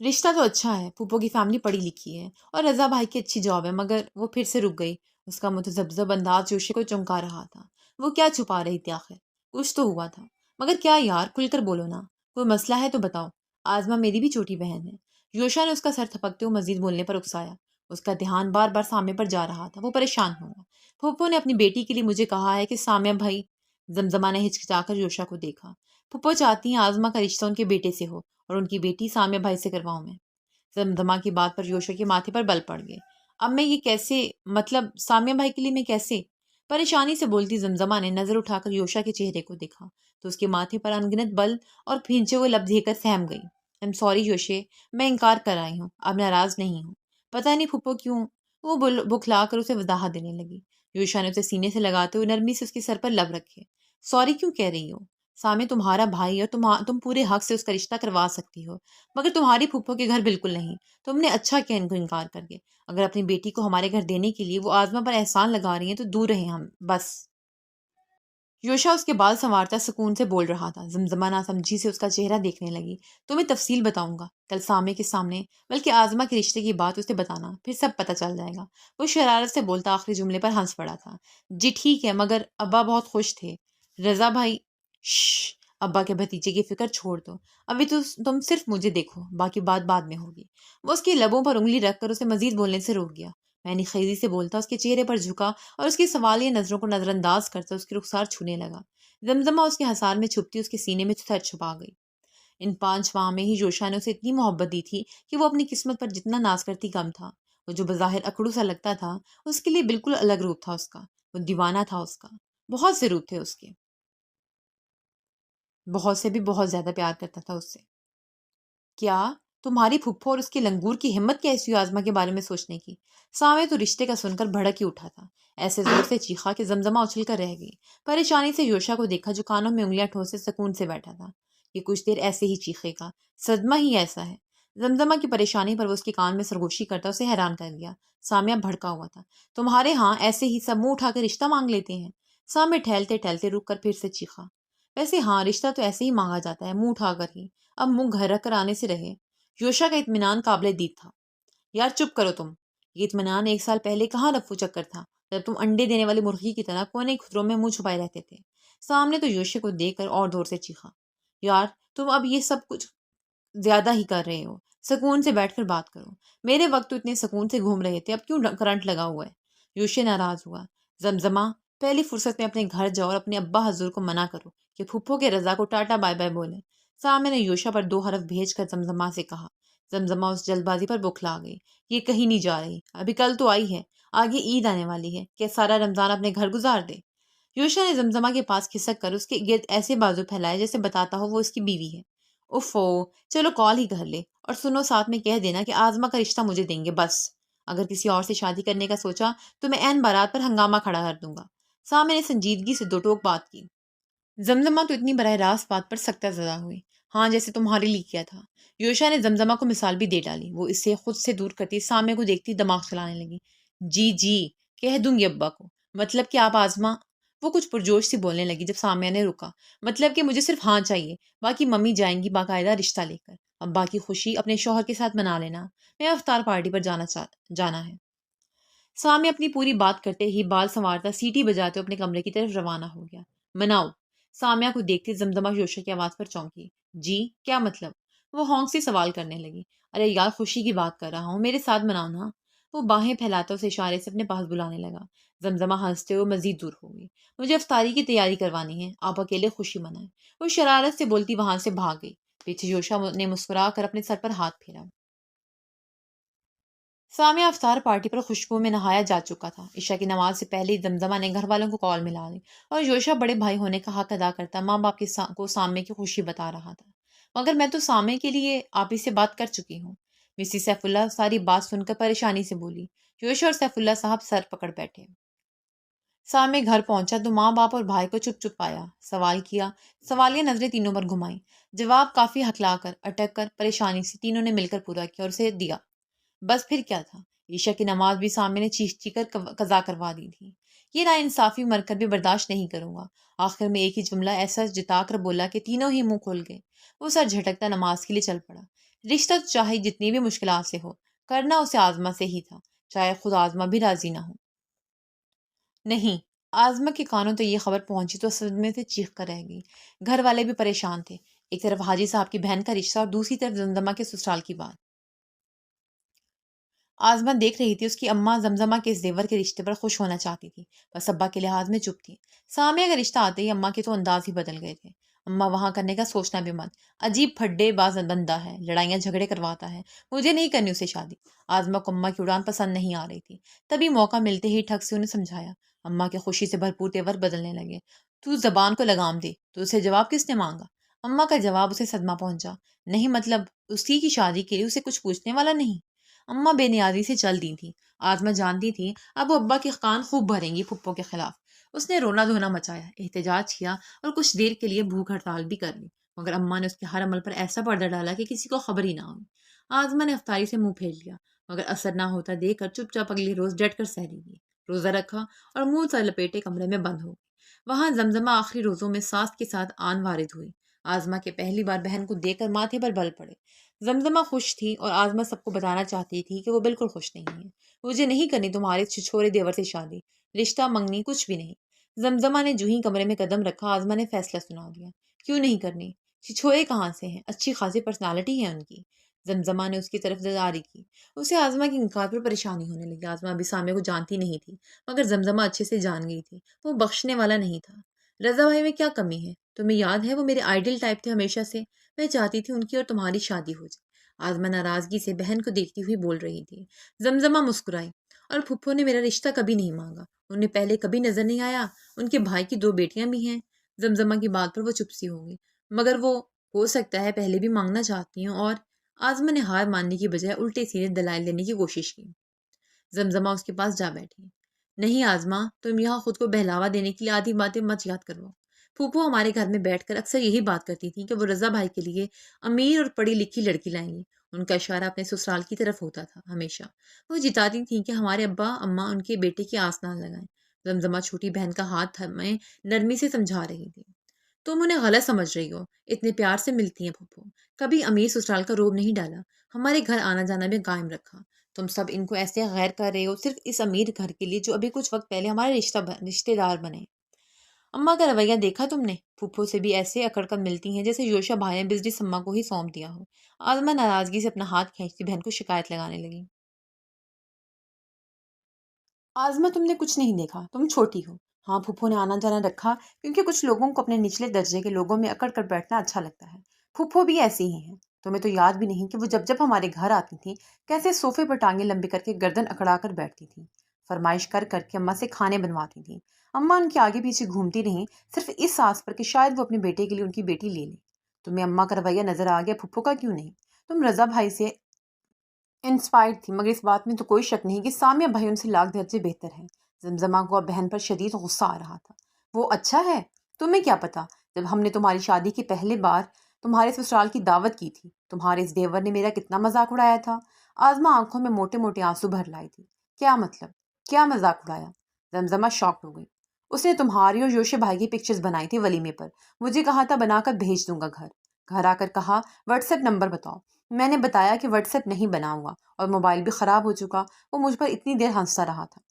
رشتہ تو اچھا ہے، پھپھو کی فیملی پڑھی لکھی ہے اور رضا بھائی کی اچھی جاب ہے، مگر وہ پھر سے رک گئی۔ اس کا متذبذب انداز یوشا کو چونکا رہا تھا۔ وہ کیا چھپا رہی تھی آخر؟ کچھ تو ہوا تھا، مگر کیا یار، کھل کر بولو نا، کوئی مسئلہ ہے تو بتاؤ۔ آزما میری بھی چھوٹی بہن ہے۔ یوشا نے اس کا سر تھپکتے ہوئے مزید بولنے پر اکسایا۔ اس کا دھیان بار بار سامنے پر جا رہا تھا۔ وہ پریشان ہوا۔ پھپھو نے اپنی بیٹی کے لیے مجھے کہا ہے کہ سامیہ بھائی۔ زمزمہ نے ہچکچا کر یوشا کو دیکھا۔ پھپھو چاہتی ہیں آزما کا رشتہ ان کے بیٹے سے ہو اور ان کی بیٹی سامیہ بھائی سے کرواؤں میں۔ زمزمہ کی بات پر یوشا کے ماتھے پر بل پڑ گئے۔ اب میں یہ کیسے، مطلب سامیہ بھائی کے لیے میں کیسے؟ پریشانی سے بولتی زمزمہ نے نظر اٹھا کر یوشا کے چہرے کو دیکھا تو اس کے ماتھے پر انگنت بل اور بھینچے ہوئے لب دے کر سہم گئی۔ ایم سوری یوشے، میں انکار کر آئی ہوں، اب ناراض نہیں ہوں۔ پتہ نہیں پھپھو کیوں، وہ بکھلا کر اسے وضاحت دینے لگی۔ یوشا نے اسے سینے سے لگاتے ہوئے نرمی سے اس کے سر پر لب رکھے۔ سوری کیوں کہہ رہی ہو؟ سامنے تمہارا بھائی اور تم پورے حق سے اس کا رشتہ کروا سکتی ہو، مگر تمہاری پھپھو کے گھر بالکل نہیں۔ تم نے اچھا کیا ان کو انکار کر کے۔ اگر اپنی بیٹی کو ہمارے گھر دینے کے لیے وہ آزما پر احسان لگا رہی ہیں تو دور رہیں ہم، بس۔ یوشا اس کے بال سنوارتا سکون سے بول رہا تھا۔ زمزمہ ناسمجھی سے اس کا چہرہ دیکھنے لگی۔ تمہیں تفصیل بتاؤں گا کل سامنے کے سامنے، بلکہ آزما کے رشتے کی بات اسے بتانا، پھر سب پتہ چل جائے گا۔ وہ شرارت سے بولتا آخری جملے پر ہنس پڑا تھا۔ جی ٹھیک ہے، مگر ابا بہت خوش تھے۔ رضا بھائی، شش، ابا کے بھتیجے کی فکر چھوڑ دو، ابھی تو تم صرف مجھے دیکھو، باقی بات بعد میں ہوگی۔ وہ اس کے لبوں پر انگلی رکھ کر اسے مزید بولنے سے روک گیا۔ میں نے خیزی سے بولتا اس کے چہرے پر جھکا اور اس کی سوالیہ نظروں کو نظر انداز کرتا اس کے رخسار چھونے لگا۔ زمزمہ اس کے حصار میں چھپتی اس کے سینے میں سر چھپا گئی۔ ان 5 ماہ میں ہی جوشا نے اسے اتنی محبت دی تھی کہ وہ اپنی قسمت پر جتنا ناز کرتی کم تھا۔ وہ جو بظاہر اکڑو سا لگتا تھا، اس کے لیے بالکل الگ روپ تھا اس کا۔ وہ دیوانہ تھا اس کا، بہت سے روپ تھے اس کے، بہت سے بھی بہت زیادہ پیار کرتا تھا اس سے۔ کیا تمہاری پھپھو اور اس کے لنگور کی ہمت کیسی ہوئی آزما کے بارے میں سوچنے کی؟ سامے تو رشتے کا سن کر بھڑک ہی اٹھا تھا، ایسے زور سے چیخا کہ زمزمہ اچھل کر رہ گئی۔ پریشانی سے یوشا کو دیکھا جو کانوں میں انگلیاں ٹھوسے سکون سے بیٹھا تھا۔ یہ کچھ دیر ایسے ہی چیخے گا، صدمہ ہی ایسا ہے۔ زمزمہ کی پریشانی پر وہ اس کے کان میں سرگوشی کرتا اسے حیران کر دیا۔ سامیہ بھڑکا ہوا تھا۔ تمہارے ہاں ایسے ہی سب منہ اٹھا کے رشتہ مانگ لیتے ہیں؟ سامے ٹھہلتے ٹھہلتے رک کر پھر سے چیخا۔ ویسے ہاں، رشتہ تو ایسے ہی مانگا جاتا ہے، منہ اٹھا کر ہی۔ اب منہ گھر رکھ کر آنے سے رہے۔ یوشا کا اطمینان قابل دید تھا۔ یار چپ کرو تم۔ یہ اطمینان 1 سال پہلے کہاں رفو چکر تھا، جب تم انڈے دینے والی مرغی کی طرح کونے خدروں میں منہ چھپائے رہتے تھے۔ سامنے تو یوشا کو دیکھ کر اور زور سے چیخا۔ یار تم اب یہ سب کچھ زیادہ ہی کر رہے ہو، سکون سے بیٹھ کر بات کرو۔ میرے وقت تو اتنے سکون سے گھوم رہے تھے، اب کیوں کرنٹ لگا ہوا ہے؟ یوشا ناراض ہوا۔ زمزمہ، پہلی فرصت میں اپنے گھر جاؤ اور اپنے ابا حضور کو منع کرو کہ پھپھو کے رضا کو ٹاٹا بائے بائے بولیں۔ سامنے نے یوشا پر 2 حرف بھیج کر زمزمہ سے کہا۔ زمزمہ اس جلد بازی پر بوکھلا گئی۔ یہ کہیں نہیں جا رہی، ابھی کل تو آئی ہے، آگے عید آنے والی ہے، کہ سارا رمضان اپنے گھر گزار دے۔ یوشا نے زمزمہ کے پاس کھسک کر اس کے گرد ایسے بازو پھیلائے جیسے بتاتا ہو وہ اس کی بیوی ہے۔ اوفو، چلو کال ہی کر لے، اور سنو ساتھ میں کہہ دینا کہ آزما کا رشتہ مجھے دیں گے بس۔ اگر کسی اور سے شادی کرنے کا سوچا تو میں عین بارات پر ہنگامہ کھڑا کر دوں گا۔ سامنے نے سنجیدگی سے 2 ٹوک بات کی۔ زمزمہ تو اتنی براہ راست بات پر سختہ زدہ ہوئی۔ ہاں، جیسے تمہارے لیے کیا تھا۔ یوشا نے زمزمہ کو مثال بھی دے ڈالی۔ وہ اسے خود سے دور کرتی سامنے کو دیکھتی دماغ چلانے لگی۔ جی جی، کہہ دوں گی ابا کو۔ مطلب کہ آپ آزما؟ وہ کچھ پرجوش سے بولنے لگی جب سامعہ نے رکا۔ مطلب کہ مجھے صرف ہاں چاہیے، باقی ممی جائیں گی باقاعدہ رشتہ لے کر۔ ابا کی خوشی اپنے شوہر کے ساتھ منا لینا، میں افطار پارٹی پر جانا ہے۔ سامع اپنی پوری بات کرتے ہی بال سنوارتا سیٹی بجاتے اپنے کمرے کی طرف روانہ ہو گیا۔ مناؤ۔ سامعہ کو دیکھتے زمزمہ یوشا کی آواز پر چونکی۔ جی کیا مطلب؟ وہ ہونک سے سوال کرنے لگی۔ ارے یار، خوشی کی بات کر رہا ہوں، میرے ساتھ مناؤ نا۔ وہ باہیں پھیلاتا اسے اشارے سے اپنے پاس بلانے لگا۔ زمزمہ ہنستے ہوئے مزید دور ہو گئی۔ مجھے افطاری کی تیاری کروانی ہے، آپ اکیلے خوشی منائیں۔ وہ شرارت سے بولتی وہاں سے بھاگ گئی۔ پیچھے یوشا نے مسکرا کر اپنے سر پر ہاتھ پھیرا۔ سامعہ افطار پارٹی پر خوشبو میں نہایا جا چکا تھا۔ عشاء کی نماز سے پہلے ہی زمزمہ نے گھر والوں کو کال ملا دی اور یوشا بڑے بھائی ہونے کا حق ادا کرتا ماں باپ کو سامنے کی خوشی بتا رہا تھا۔ مگر میں تو سامنے کے لیے آپ ہی سے بات کر چکی ہوں۔ مسز سیف اللہ ساری بات سن کر پریشانی سے بولی۔ یوشا اور سیف اللہ صاحب سر پکڑ بیٹھے۔ سامنے گھر پہنچا تو ماں باپ اور بھائی کو چپ چپ پایا۔ سوال کیا، سوالیہ نظریں تینوں پر گھمائیں۔ جواب کافی ہکلا کر اٹک کر پریشانی سے تینوں نے مل کر پورا کیا اور اسے دیا۔ بس پھر کیا تھا؟ عشاء کی نماز بھی سامنے نے چیخ چیخ کر قضا کروا دی تھی۔ یہ نا انصافی مر کر بھی برداشت نہیں کروں گا۔ آخر میں ایک ہی جملہ ایسا جتا کر بولا کہ تینوں ہی منہ کھول گئے۔ وہ سر جھٹکتا نماز کے لیے چل پڑا۔ رشتہ تو چاہے جتنی بھی مشکلات سے ہو، کرنا اسے آزما سے ہی تھا، چاہے خود آزما بھی راضی نہ ہو۔ نہیں، آزما کے کانوں تو یہ خبر پہنچی تو صدمے سے چیخ کر رہ گئی۔ گھر والے بھی پریشان تھے، ایک طرف حاجی صاحب کی بہن کا رشتہ اور دوسری طرف زمزمہ کے سسرال کی بات۔ آزما دیکھ رہی تھی اس کی اماں زمزمہ کے اس زیور کے رشتے پر خوش ہونا چاہتی تھی، بس ابا کے لحاظ میں چپ تھی۔ سامعہ کا رشتہ آتے ہی اماں کے تو انداز ہی بدل گئے تھے۔ اماں وہاں کرنے کا سوچنا بھی مت، عجیب پھڈے باز بندہ ہے، لڑائیاں جھگڑے کرواتا ہے، مجھے نہیں کرنی اسے شادی۔ آزما کو اماں کی اڑان پسند نہیں آ رہی تھی، تبھی موقع ملتے ہی ٹھگ سے انہیں سمجھایا۔ اماں کے خوشی سے بھرپور تیور بدلنے لگے۔ تو زبان کو لگام دے، تو اسے جواب کس نے مانگا؟ اماں کا جواب اسے صدمہ پہنچا۔ نہیں مطلب اسی کی شادی کے لیے اسے کچھ پوچھنے والا نہیں؟ اماں بے نیازی سے چل دی تھی۔ آزما جانتی تھی اب وہ ابا کے کان خوب بھریں گی پھپھو کے خلاف۔ اس نے رونا دھونا مچایا، احتجاج کیا اور کچھ دیر کے لیے بھوک ہڑتال بھی کر لی، مگر اماں نے اس کے ہر عمل پر ایسا پردہ ڈالا کہ کسی کو خبر ہی نہ ہوئی۔ آزما نے افطاری سے منہ پھیر لیا، مگر اثر نہ ہوتا دیکھ کر چپ چاپ اگلی روز ڈٹ کر سحری دی، روزہ رکھا اور منہ سر لپیٹے کمرے میں بند ہو گئی۔ وہاں زمزمہ آخری روزوں میں ساس کے ساتھ آن وارد ہوئی۔ آزما کے پہلی بار بہن کو دیکھ کر ماتھے پر بل پڑے۔ زمزمہ خوش تھی اور آزما سب کو بتانا چاہتی تھی کہ وہ بالکل خوش نہیں ہے۔ مجھے نہیں کرنی تمہارے چھچورے دیور سے شادی، رشتہ منگنی کچھ بھی نہیں۔ زمزمہ نے جو ہی کمرے میں قدم رکھا آزما نے فیصلہ سنا دیا۔ کیوں نہیں کرنی؟ چھچورے کہاں سے ہیں؟ اچھی خاصی پرسنالٹی ہے ان کی۔ زمزمہ نے اس کی طرف داری کی۔ اسے آزما کے انکار پر پریشانی ہونے لگی۔ آزما ابھی سامنے کو جانتی نہیں تھی، مگر زمزمہ اچھے سے جان گئی تھی، وہ بخشنے والا نہیں تھا۔ رضا بھائی میں کیا کمی ہے؟ تمہیں یاد ہے وہ میرے آئیڈل ٹائپ تھے ہمیشہ سے. میں چاہتی تھی ان کی اور تمہاری شادی ہو جائے. آزما ناراضگی سے بہن کو دیکھتی ہوئی بول رہی تھی. زمزمہ مسکرائی. اور پھپھو نے میرا رشتہ کبھی نہیں مانگا. انہیں پہلے کبھی نظر نہیں آیا. ان کے بھائی کی 2 بیٹیاں بھی ہیں. زمزمہ کی بات پر وہ چپ سی ہو گئی. مگر وہ ہو سکتا ہے پہلے بھی مانگنا چاہتی ہوں. اور آزما نے ہار ماننے کی بجائے الٹے سیدھے دلائل لینے کی کوشش کی. زمزمہ اس کے پاس جا بیٹھی. نہیں آزما، تم یہاں خود کو بہلاوا دینے کے لیے آدھی باتیں مت یاد کرو. پھوپھو ہمارے گھر میں بیٹھ کر اکثر یہی بات کرتی تھی کہ وہ رضا بھائی کے لیے امیر اور پڑھی لکھی لڑکی لائیں گی. ان کا اشارہ اپنے سسرال کی طرف ہوتا تھا ہمیشہ. وہ جتاتی تھیں کہ ہمارے ابا اماں ان کے بیٹے کی آس نہ لگائیں. زمزمہ چھوٹی بہن کا ہاتھ تھمے نرمی سے سمجھا رہی تھی. تم انہیں غلط سمجھ رہی ہو. اتنے پیار سے ملتی ہیں پھوپھو. کبھی امیر سسرال کا روب نہیں ڈالا. ہمارے گھر آنا جانا بھی قائم رکھا. تم سب ان کو ایسے غیر کر رہے ہو صرف اس امیر گھر کے لیے جو ابھی کچھ وقت پہلے ہمارے رشتے دار بنے. اماں کا رویہ دیکھا تم نے؟ پھوپھو سے بھی ایسے اکڑ کر ملتی ہیں جیسے یوشا بھائی نے بزنس اماں کو ہی سونپ دیا ہو. آزما ناراضگی سے اپنا ہاتھ کھینچتی بہن کو شکایت لگانے لگی. آزما تم نے کچھ نہیں دیکھا، تم چھوٹی ہو. ہاں پھوپھو نے آنا جانا رکھا کیونکہ کچھ لوگوں کو اپنے نچلے درجے کے لوگوں میں اکڑ کر بیٹھنا اچھا لگتا ہے. پھوپھو بھی ایسی ہی ہیں. تمہیں تو یاد بھی نہیں کہ وہ جب جب ہمارے گھر آتی تھیں کیسے صوفے پر ٹانگیں لمبی کر کے گردن اکڑا کر بیٹھتی تھیں. فرمائش کر کر کے اماں سے کھانے بنواتی تھیں. اماں ان کے آگے پیچھے گھومتی رہیں صرف اس آس پر کہ شاید وہ اپنے بیٹے کے لیے ان کی بیٹی لے لے. تمہیں اماں کا رویہ نظر آ گیا، پھوپھو کا کیوں نہیں؟ تم رضا بھائی سے انسپائرڈ تھی، مگر اس بات میں تو کوئی شک نہیں کہ سامیہ بھائی ان سے لاکھ درجے بہتر ہے. زمزمہ کو اب بہن پر شدید غصہ آ رہا تھا. وہ اچھا ہے، تمہیں کیا پتا؟ جب ہم نے تمہاری شادی کی پہلے بار تمہارے سسرال کی دعوت کی تھی تمہارے اس دیور نے میرا کتنا مذاق اڑایا تھا. آزما آنکھوں میں موٹے موٹے آنسو بھر لائی تھی. کیا مطلب؟ کیا مذاق اڑایا؟ زمزمہ شاکڈ ہو گئی. اس نے تمہاری اور یوشے بھائی کی پکچرز بنائی تھی ولیمے پر. مجھے کہا تھا بنا کر بھیج دوں گا گھر. گھر آ کر کہا واٹس ایپ نمبر بتاؤ. میں نے بتایا کہ واٹس ایپ نہیں بنا ہوا اور موبائل بھی خراب ہو چکا. وہ مجھ پر اتنی دیر ہنستا رہا تھا.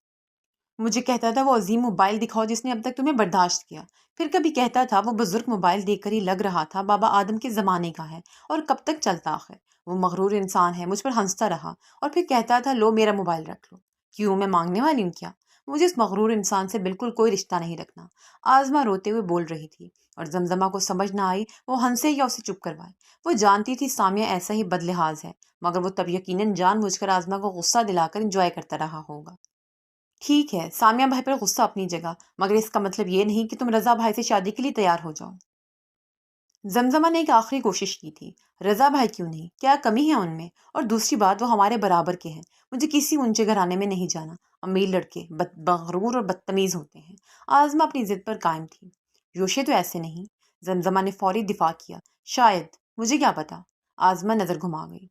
مجھے کہتا تھا وہ عظیم موبائل دکھاؤ جس نے اب تک تمہیں برداشت کیا. پھر کبھی کہتا تھا وہ بزرگ موبائل دیکھ کر ہی لگ رہا تھا بابا آدم کے زمانے کا ہے اور کب تک چلتا آخر. وہ مغرور انسان ہے. مجھ پر ہنستا رہا اور پھر کہتا تھا لو میرا موبائل رکھ لو. کیوں، میں مانگنے والی ہوں کیا؟ مجھے اس مغرور انسان سے بالکل کوئی رشتہ نہیں رکھنا. آزما روتے ہوئے بول رہی تھی اور زمزمہ کو سمجھ نہ آئی وہ ہنسے یا اسے چپ کروائے. وہ جانتی تھی سامیہ ایسا ہی بدلحاظ ہے، مگر وہ تب یقیناً جان بوجھ کر آزما کو غصہ دلا کر انجوائے کرتا رہا ہوگا. ٹھیک ہے، سامیہ بھائی پر غصہ اپنی جگہ، مگر اس کا مطلب یہ نہیں کہ تم رضا بھائی سے شادی کے لیے تیار ہو جاؤ. زمزمہ نے ایک آخری کوشش کی تھی. رضا بھائی کیوں نہیں؟ کیا کمی ہے ان میں؟ اور دوسری بات وہ ہمارے برابر کے ہیں. مجھے کسی اونچے گھرانے میں نہیں جانا. امیر لڑکے مغرور اور بدتمیز ہوتے ہیں. آزما اپنی ضد پر قائم تھی. یوشے تو ایسے نہیں. زمزمہ نے فوری دفاع کیا. شاید، مجھے کیا پتا. آزما نظر گھما گئی.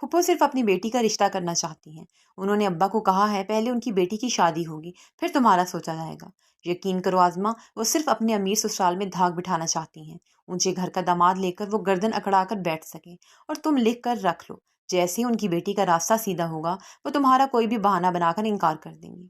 پھپھو صرف اپنی بیٹی کا رشتہ کرنا چاہتی ہیں. انہوں نے ابا کو کہا ہے پہلے ان کی بیٹی کی شادی ہوگی پھر تمہارا سوچا جائے گا. یقین کرو آزما، وہ صرف اپنے امیر سسرال میں دھاک بٹھانا چاہتی ہیں. اونچے گھر کا داماد لے کر وہ گردن اکڑا کر بیٹھ سکے. اور تم لکھ کر رکھ لو، جیسے ہی ان کی بیٹی کا راستہ سیدھا ہوگا وہ تمہارا کوئی بھی بہانہ بنا کر انکار کر دیں گی.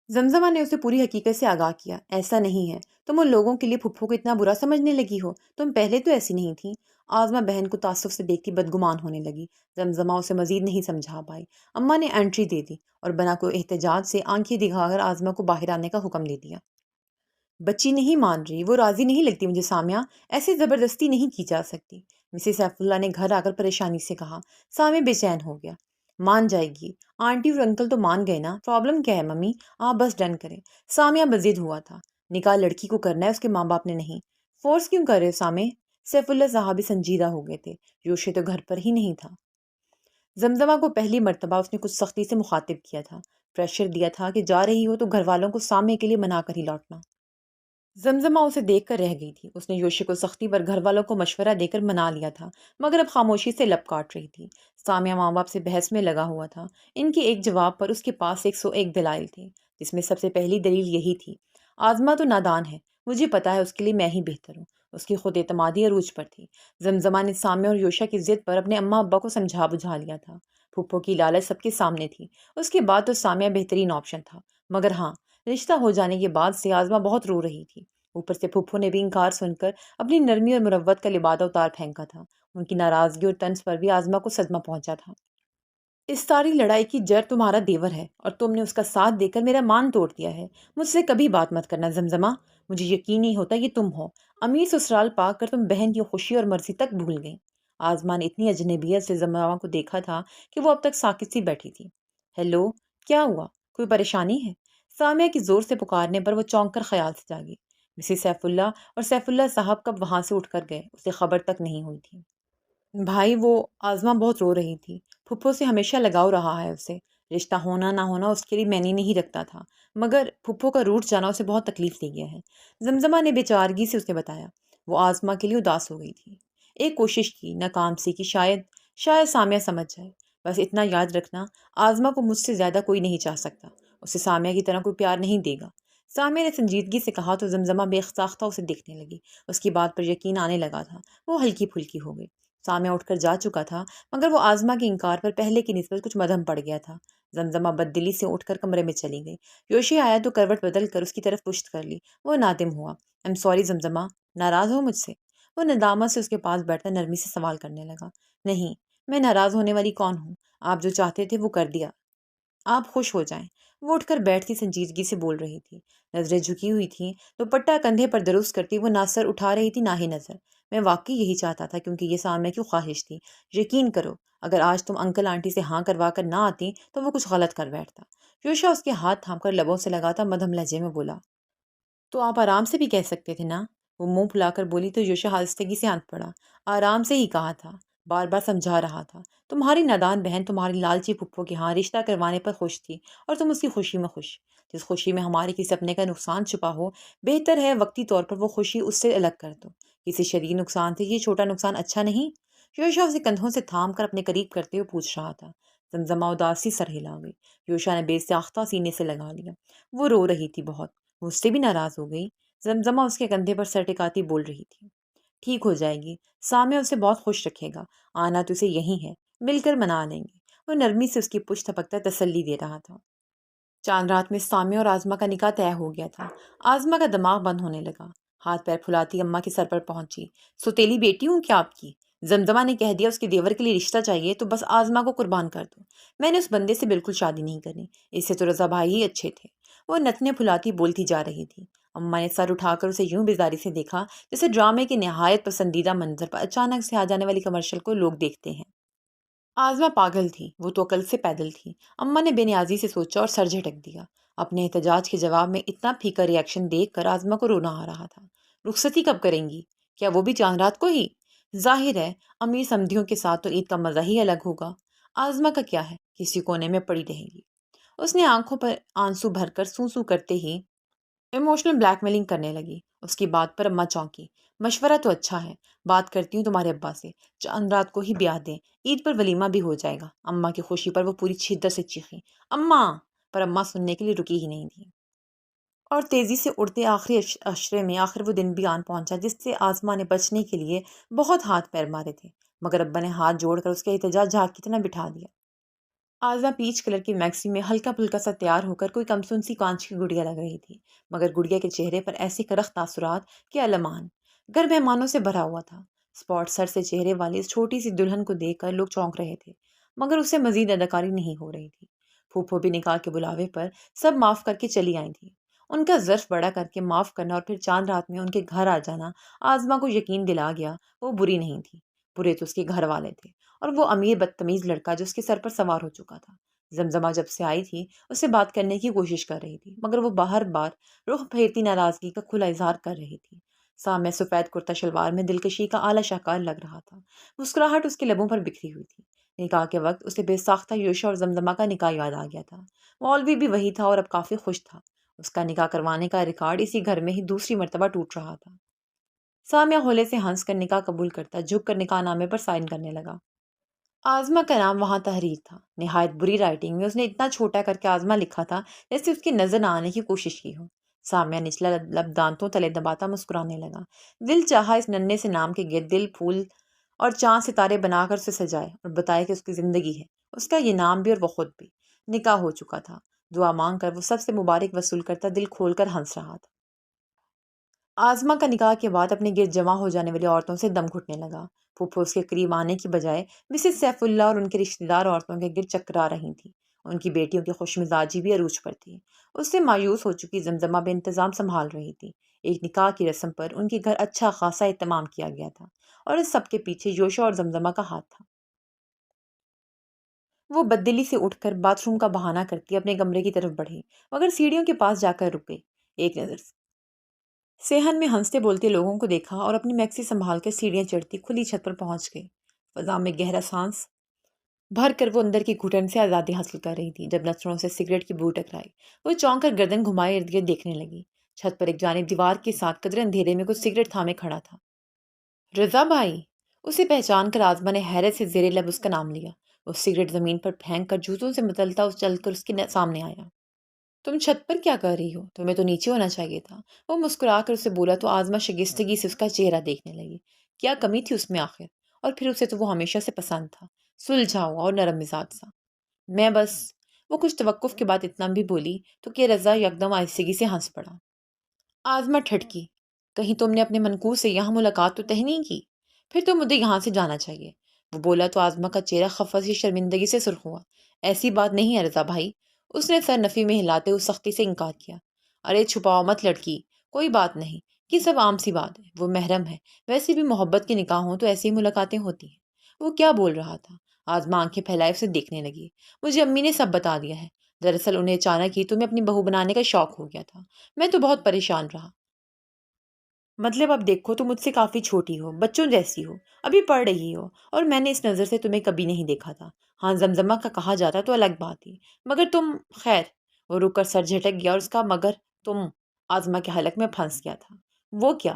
زمزمہ نے اسے پوری حقیقت سے آگاہ کیا. ایسا نہیں ہے. تم ان لوگوں کے لیے پھپھو کو اتنا برا سمجھنے لگی ہو. تم پہلے تو ایسی نہیں تھی. آزما بہن کو تعصب سے دیکھتی بدگمان ہونے لگی. زمزمہ اسے مزید نہیں سمجھا پائی. اماں نے انٹری دے دی اور بنا کوئی احتجاج سے آنکھیں دکھا کر آزما کو باہر آنے کا حکم دے دیا. بچی نہیں مان رہی، وہ راضی نہیں لگتی مجھے سامیہ. ایسے زبردستی نہیں کی جا سکتی. مسز سیف اللہ نے گھر آ کر پریشانی سے کہا. سامیہ بے چین ہو گیا. مان جائے گی. آنٹی اور انکل تو مان گئے نا. پرابلم کیا ہے ممی؟ آپ بس ڈن کریں. سامیہ بضد ہوا تھا. نکاح لڑکی کو کرنا ہے، اس کے ماں باپ نے نہیں. فورس کیوں کر رہے سامے؟ سیف اللہ صاحب بھی سنجیدہ ہو گئے تھے. یوشے تو گھر پر ہی نہیں تھا. زمزمہ کو پہلی مرتبہ اس نے کچھ سختی سے مخاطب کیا تھا. پریشر دیا تھا کہ جا رہی ہو تو گھر والوں کو سامے کے لیے منا کر ہی لوٹنا. زمزمہ اسے دیکھ کر رہ گئی تھی. اس نے یوشے کو سختی پر گھر والوں کو مشورہ دے کر منا لیا تھا، مگر اب خاموشی سے لب کاٹ رہی تھی. سامیہ ماں باپ سے بحث میں لگا ہوا تھا. ان کے ایک جواب پر اس کے پاس 101 دلائل تھے، جس میں سب سے پہلی دلیل یہی تھی: آزما تو نادان ہے، مجھے پتا ہے اس کے لیے میں ہی بہتر ہوں. اس کی خود اعتمادی عروج پر تھی. زمزمہ نے سامیہ اور یوشا کی ضد پر اپنے اماں ابا کو سمجھا بجھا لیا تھا. پھپھو کی لالچ سب کے سامنے تھی. اس کے بعد تو سامیہ بہترین آپشن تھا. مگر ہاں، رشتہ ہو جانے کے بعد سے آزما بہت رو رہی تھی. اوپر سے پھپھو نے بھی انکار سن کر اپنی نرمی اور مروت کا لبادہ اتار پھینکا تھا. ان کی ناراضگی اور طنز پر بھی آزما کو صدمہ پہنچا تھا. اس ساری لڑائی کی جڑ تمہارا دیور ہے اور تم نے اس کا ساتھ دے کر میرا مان توڑ دیا ہے۔ مجھ سے کبھی بات مت کرنا زمزمہ، مجھے یقین نہیں ہوتا یہ تم ہو۔ امیر سسرال پا کر تم بہن کی خوشی اور مرضی تک بھول گئی۔ آزما نے اتنی اجنبیت سے زمزمہ کو دیکھا تھا کہ وہ اب تک ساکت سی بیٹھی تھی۔ ہیلو، کیا ہوا؟ کوئی پریشانی ہے؟ سامیہ کی زور سے پکارنے پر وہ چونک کر خیال سے جاگی۔ مسز سیف اللہ اور سیف اللہ صاحب کب وہاں سے اٹھ کر گئے، اسے خبر تک نہیں ہوئی تھی۔ بھائی وہ آزما بہت رو رہی تھی۔ پھپھو سے ہمیشہ لگاؤ رہا ہے اسے، رشتہ ہونا نہ ہونا اس کے لیے معنی نہیں رکھتا تھا، مگر پھپھو کا روٹھ جانا اسے بہت تکلیف دے گیا ہے۔ زمزمہ نے بیچارگی سے اسے بتایا۔ وہ آزما کے لیے اداس ہو گئی تھی۔ ایک کوشش کی، ناکام سی کہ شاید سامیہ سمجھ جائے۔ بس اتنا یاد رکھنا، آزما کو مجھ سے زیادہ کوئی نہیں چاہ سکتا، اسے سامیہ کی طرح کوئی پیار نہیں دے گا۔ سامیہ نے سنجیدگی سے کہا تو زمزمہ بے ساختہ اسے دیکھنے لگی۔ اس کی بات پر یقین آنے لگا تھا۔ وہ ہلکی پھلکی ہو گئی۔ سامیہ اٹھ کر جا چکا تھا، مگر وہ آزما کے انکار پر پہلے کی نسبت کچھ مدھم پڑ گیا تھا۔ زمزمہ بددلی سے اٹھ کر کمرے میں چلی گئی۔ یوشی آیا تو کروٹ بدل کر اس کی طرف پشت کر لی۔ وہ نادم ہوا۔ ایم سوری زمزمہ، ناراض ہو مجھ سے؟ وہ ندامت سے اس کے پاس بیٹھا نرمی سے سوال کرنے لگا۔ نہیں، میں ناراض ہونے والی کون ہوں؟ آپ جو چاہتے تھے وہ کر دیا، آپ خوش ہو جائیں۔ وہ اٹھ کر بیٹھتی سنجیدگی سے بول رہی تھی، نظریں جھکی ہوئی تھیں، دوپٹہ کندھے پر درست کرتی وہ نہ سر اٹھا رہی تھی نہ ہی نظر۔ میں واقعی یہی چاہتا تھا، کیونکہ یہ سامنے کی خواہش تھی۔ یقین کرو، اگر آج تم انکل آنٹی سے ہاں کروا کر نہ آتی تو وہ کچھ غلط کر بیٹھتا۔ یوشا اس کے ہاتھ تھام کر لبوں سے لگاتا مدھم لہجے میں بولا، تو آپ آرام سے بھی کہہ سکتے تھے نا۔ وہ منہ پھلا کر بولی تو یوشا آہستگی سے آنکھ پڑا۔ آرام سے ہی کہا تھا، بار بار سمجھا رہا تھا۔ تمہاری نادان بہن تمہاری لالچی پھپھو کے ہاں رشتہ کروانے پر خوش تھی، اور تم اس کی خوشی میں خوش۔ جس خوشی میں ہمارے کسی اپنے کا نقصان چھپا ہو، بہتر ہے وقتی طور پر وہ خوشی اس سے الگ کر دو۔ کسی شدید نقصان سے یہ چھوٹا نقصان اچھا نہیں؟ یوشا اسے کندھوں سے تھام کر اپنے قریب کرتے ہوئے پوچھ رہا تھا۔ زمزمہ اداسی سر ہلا گئی۔ یوشا نے بے ساختہ سینے سے لگا لیا۔ وہ رو رہی تھی بہت، مجھ سے بھی ناراض ہو گئی۔ زمزمہ اس کے کندھے پر سر ٹکاتی بول رہی تھی، ٹھیک ہو جائے گی، سامیہ اسے بہت خوش رکھے گا، آنا تو اسے یہی ہے، مل کر منا لیں گے۔ وہ نرمی سے اس کی پشت تھپکتا تسلی دے رہا تھا۔ چاند رات میں سامیہ اور آزما کا نکاح طے ہو گیا تھا۔ آزما کا دماغ بند ہونے لگا، ہاتھ پیر پھلاتی اماں کے سر پر پہنچی۔ سوتیلی بیٹی ہوں کیا آپ کی؟ زمزمہ نے کہہ دیا اس کے دیور کے لیے رشتہ چاہیے تو بس آزما کو قربان کر دو۔ میں نے اس بندے سے بالکل شادی نہیں کرنی، اس سے تو رضا بھائی ہی اچھے تھے۔ وہ نتنے پھلاتی بولتی جا رہی تھی۔ اماں نے سر اٹھا کر اسے یوں بیزاری سے دیکھا جیسے ڈرامے کے نہایت پسندیدہ منظر پر اچانک سے آ جانے والی کمرشل کو لوگ دیکھتے ہیں۔ آزما پاگل تھی، وہ تو عقل سے پیدل تھی۔ اماں نے بے نیازی سے سوچا اور سر جھٹک دیا۔ اپنے احتجاج کے جواب میں اتنا پھیکا ری ایکشن دیکھ کر آزما کو رونا آ رہا تھا۔ رخصتی کب کریں گی؟ کیا وہ بھی چاند رات کو ہی؟ ظاہر ہے، امیر سمدھیوں کے ساتھ تو عید کا مزہ ہی الگ ہوگا۔ آزما کا کیا ہے، کسی کونے میں پڑی رہے گی۔ اس نے آنکھوں پر آنسو بھر کر سو سو کرتے ہی ایموشنل بلیک میلنگ کرنے لگی۔ اس کی بات پر اماں چونکی۔ مشورہ تو اچھا ہے، بات کرتی ہوں تمہارے ابا سے، چاند رات کو ہی بیاہ دیں، عید پر ولیمہ بھی ہو جائے گا۔ اماں کی خوشی پر وہ پوری شدت سے چیخی، اماں! پر اماں سننے کے لیے رکی ہی نہیں تھی، اور تیزی سے اڑتے آخری اشرے میں آخر وہ دن بھی آن پہنچا جس سے آزما نے بچنے کے لیے بہت ہاتھ پیر مارے تھے، مگر ابا نے ہاتھ جوڑ کر اس کے احتجاج جھاگ کی طرح بٹھا دیا۔ آزما پیچ کلر کی میکسی میں ہلکا پھلکا سا تیار ہو کر کوئی کمسن سی کانچ کی گڑیا لگ رہی تھی، مگر گڑیا کے چہرے پر ایسے کرخت تاثرات کہ علمان گھر مہمانوں سے بھرا ہوا تھا۔ اسپاٹ سر سے چہرے والی اس چھوٹی سی دلہن کو دیکھ کر لوگ چونک رہے تھے، مگر اس سے مزید اداکاری نہیں ہو رہی تھی۔ پھوپھو بھی نکاح کے بلاوے پر سب معاف کر کے چلی آئی تھی۔ ان کا ظرف بڑا کر کے معاف کرنا اور پھر چاند رات میں ان کے گھر آ جانا آزما کو یقین دلا گیا وہ بری نہیں تھی، برے تو اس کے گھر والے تھے، اور وہ امیر بدتمیز لڑکا جو اس کے سر پر سوار ہو چکا تھا۔ زمزمہ جب سے آئی تھی اس سے بات کرنے کی کوشش کر رہی تھی، مگر وہ باہر بار رخ پھیرتی ناراضگی کا کھلا اظہار کر رہی تھی۔ سامنے سفید کرتا شلوار میں دلکشی کا اعلیٰ شاہکار لگ رہا تھا، مسکراہٹ اس کے لبوں پر بکھری ہوئی تھی۔ نکاح کے وقت اسے بے ساختہ یوشا اور زمزمہ کا نکاح یاد آ گیا تھا۔ مولوی بھی وہی تھا اور اب کافی خوش تھا۔ اس کا نکاح کروانے کا ریکارڈ اسی گھر میں ہی دوسری مرتبہ ٹوٹ رہا تھا۔ سامیہ ہولے سے ہنس کر نکاح قبول کرتا جھک کر نکاح نامے پر سائن کرنے لگا۔ آزما کا نام وہاں تحریر تھا۔ نہایت بری رائٹنگ میں اس نے اتنا چھوٹا کر کے آزما لکھا تھا جیسے اس کی نظر نہ آنے کی کوشش کی ہو۔ سامیہ نچلا لب دانتوں تلے دباتا مسکرانے لگا۔ دل چاہا اس ننھے سے نام کے گرد دل پھول اور چاند ستارے بنا کر اسے سجائے اور بتائے کہ اس کی زندگی ہے، اس کا یہ نام بھی اور وہ خود بھی۔ نکاح ہو چکا تھا۔ دعا مانگ کر وہ سب سے مبارک وصول کرتا دل کھول کر ہنس رہا تھا۔ آزما کا نکاح کے بعد اپنے گرد جمع ہو جانے والی عورتوں سے دم گھٹنے لگا۔ پھوپھو اس کے قریب آنے کی بجائے مسز سیف اللہ اور ان کے رشتہ دار عورتوں کے گرد چکرا رہی تھیں۔ ان کی بیٹیوں کی خوش مزاجی بھی عروج پر تھی۔ اس سے مایوس ہو چکی زمزمہ بے انتظام سنبھال رہی تھی۔ ایک نکاح کی رسم پر ان کے گھر اچھا خاصا اہتمام کیا گیا تھا اور اس سب کے پیچھے یوشا اور زمزمہ کا ہاتھ تھا۔ وہ بددلی سے اٹھ کر باتھ روم کا بہانہ کرتی اپنے کمرے کی طرف بڑھی، مگر سیڑھیوں کے پاس جا کر رک گئی۔ ایک نظر صحن میں ہنستے بولتے لوگوں کو دیکھا اور اپنی میکسی سنبھال کر سیڑھیاں چڑھتی کھلی چھت پر پہنچ گئی۔ فضا میں گہرا سانس بھر کر وہ اندر کی گھٹن سے آزادی حاصل کر رہی تھی جب نسلوں سے سگریٹ کی بو ٹکرائی۔ وہ چونک کر گردن گھمائے ارد گرد دیکھنے لگی۔ چھت پر ایک جانب دیوار کے ساتھ قدرے اندھیرے میں کچھ سگریٹ تھامے کھڑا تھا۔ رضا بھائی! اسے پہچان کر آزما نے حیرت سے زیر لب اس کا نام لیا۔ وہ سگریٹ زمین پر پھینک کر جوتوں سے متلتا چل کر اس کے سامنے آیا۔ تم چھت پر کیا کر رہی ہو؟ تمہیں تو نیچے ہونا چاہیے تھا۔ وہ مسکرا کر اسے بولا تو آزما شگفتگی سے اس کا چہرہ دیکھنے لگی۔ کیا کمی تھی اس میں آخر؟ اور پھر اسے تو وہ ہمیشہ سے پسند تھا، سلجھا ہوا اور نرم مزاج سا۔ میں بس… وہ کچھ توقف کے بعد اتنا بھی بولی تو کہ رضا یکدم آہستگی سے ہنس پڑا۔ آزما ٹھٹکی۔ کہیں تم نے اپنے منقوص سے یہاں ملاقات تو طے نہیں کی؟ پھر تو مجھے یہاں سے جانا چاہیے۔ وہ بولا تو آزما کا چہرہ خفت سی شرمندگی سے سرخ ہوا۔ ایسی بات نہیں ہے رضا بھائی۔ اس نے سر نفی میں ہلاتے ہوئے سختی سے انکار کیا۔ ارے چھپاؤ مت لڑکی، کوئی بات نہیں، یہ سب عام سی بات ہے، وہ محرم ہے۔ ویسے بھی محبت کے نکاح ہوں تو ایسی ہی ملاقاتیں ہوتی ہیں۔ وہ کیا بول رہا تھا؟ آزما آنکھیں پھیلائے اسے دیکھنے لگی۔ مجھے امی نے سب بتا دیا ہے۔ دراصل انہیں اچانک ہی تمہیں اپنی بہو بنانے کا شوق ہو گیا تھا۔ میں تو بہت پریشان رہا۔ مطلب اب دیکھو تم مجھ سے کافی چھوٹی ہو، بچوں جیسی ہو، ابھی پڑھ رہی ہو، اور میں نے اس نظر سے تمہیں کبھی نہیں دیکھا تھا۔ ہاں زمزمہ کا کہا جاتا تو الگ بات تھی، مگر تم… خیر… وہ رک کر سر جھٹک گیا اور اس کا مگر تم آزما کے حلق میں پھنس گیا تھا۔ وہ کیا؟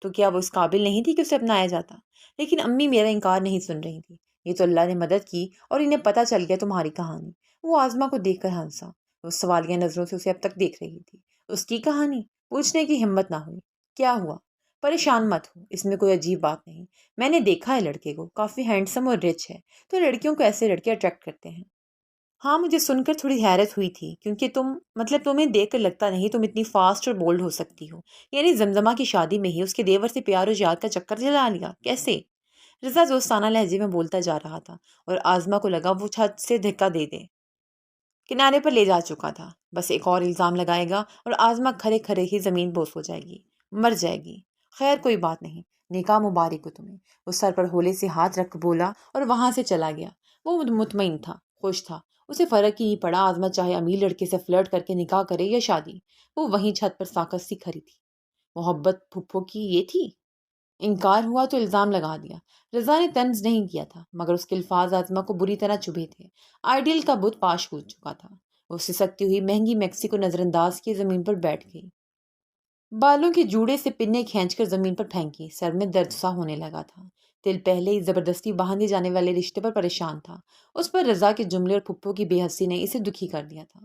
تو کیا وہ اس قابل نہیں تھی کہ اسے اپنایا جاتا؟ لیکن امی میرا انکار نہیں سن رہی تھی۔ یہ تو اللہ نے مدد کی اور انہیں پتہ چل گیا تمہاری کہانی۔ وہ آزما کو دیکھ کر ہنسا۔ وہ سوالیہ نظروں سے اسے اب تک دیکھ رہی تھی۔ اس کی کہانی پوچھنے کی ہمت نہ ہوئی۔ کیا ہوا؟ پریشان مت ہو، اس میں کوئی عجیب بات نہیں۔ میں نے دیکھا ہے لڑکے کو، کافی ہینڈسم اور رچ ہے، تو لڑکیوں کو ایسے لڑکے اٹریکٹ کرتے ہیں۔ ہاں مجھے سن کر تھوڑی حیرت ہوئی تھی، کیونکہ تمہیں دیکھ کر لگتا نہیں تم اتنی فاسٹ اور بولڈ ہو سکتی ہو۔ یعنی زمزمہ کی شادی میں ہی اس کے دیور سے پیار و یاد کا چکر چلا لیا؟ کیسے؟ رضا دوستانہ لہجے میں بولتا جا رہا تھا اور آزما کو لگا وہ چھت سے دھکا دے دے کنارے پر لے جا چکا تھا۔ بس ایک اور الزام لگائے گا اور آزما کھڑے کھڑے ہی زمین بوس ہو جائے گی، مر جائے گی۔ خیر کوئی بات نہیں، نکاح مبارک ہو تمہیں۔ وہ سر پر ہولے سے ہاتھ رکھ بولا اور وہاں سے چلا گیا۔ وہ مطمئن تھا، خوش تھا، اسے فرق ہی نہیں پڑا آزما چاہے امیر لڑکے سے فلرٹ کر کے نکاح کرے یا شادی۔ وہ وہیں چھت پر ساکت سی کھڑی تھی۔ محبت پھپھو کی یہ تھی؟ انکار ہوا تو الزام لگا دیا۔ رضا نے طنز نہیں کیا تھا، مگر اس کے الفاظ آزما کو بری طرح چبھے تھے۔ آئیڈیل کا بت پاش ہو چکا تھا۔ وہ سسکتی ہوئی مہنگی میکسی کو نظر انداز کی زمین پر بیٹھ گئی۔ بالوں کے جوڑے سے پنے کھینچ کر زمین پر پھینکی۔ سر میں درد سا ہونے لگا تھا۔ دل پہلے ہی زبردستی باندھے جانے والے رشتے پر پریشان تھا۔ اس پر رضا کے جملے اور پھپھو کی بے حسی نے اسے دکھی کر دیا تھا۔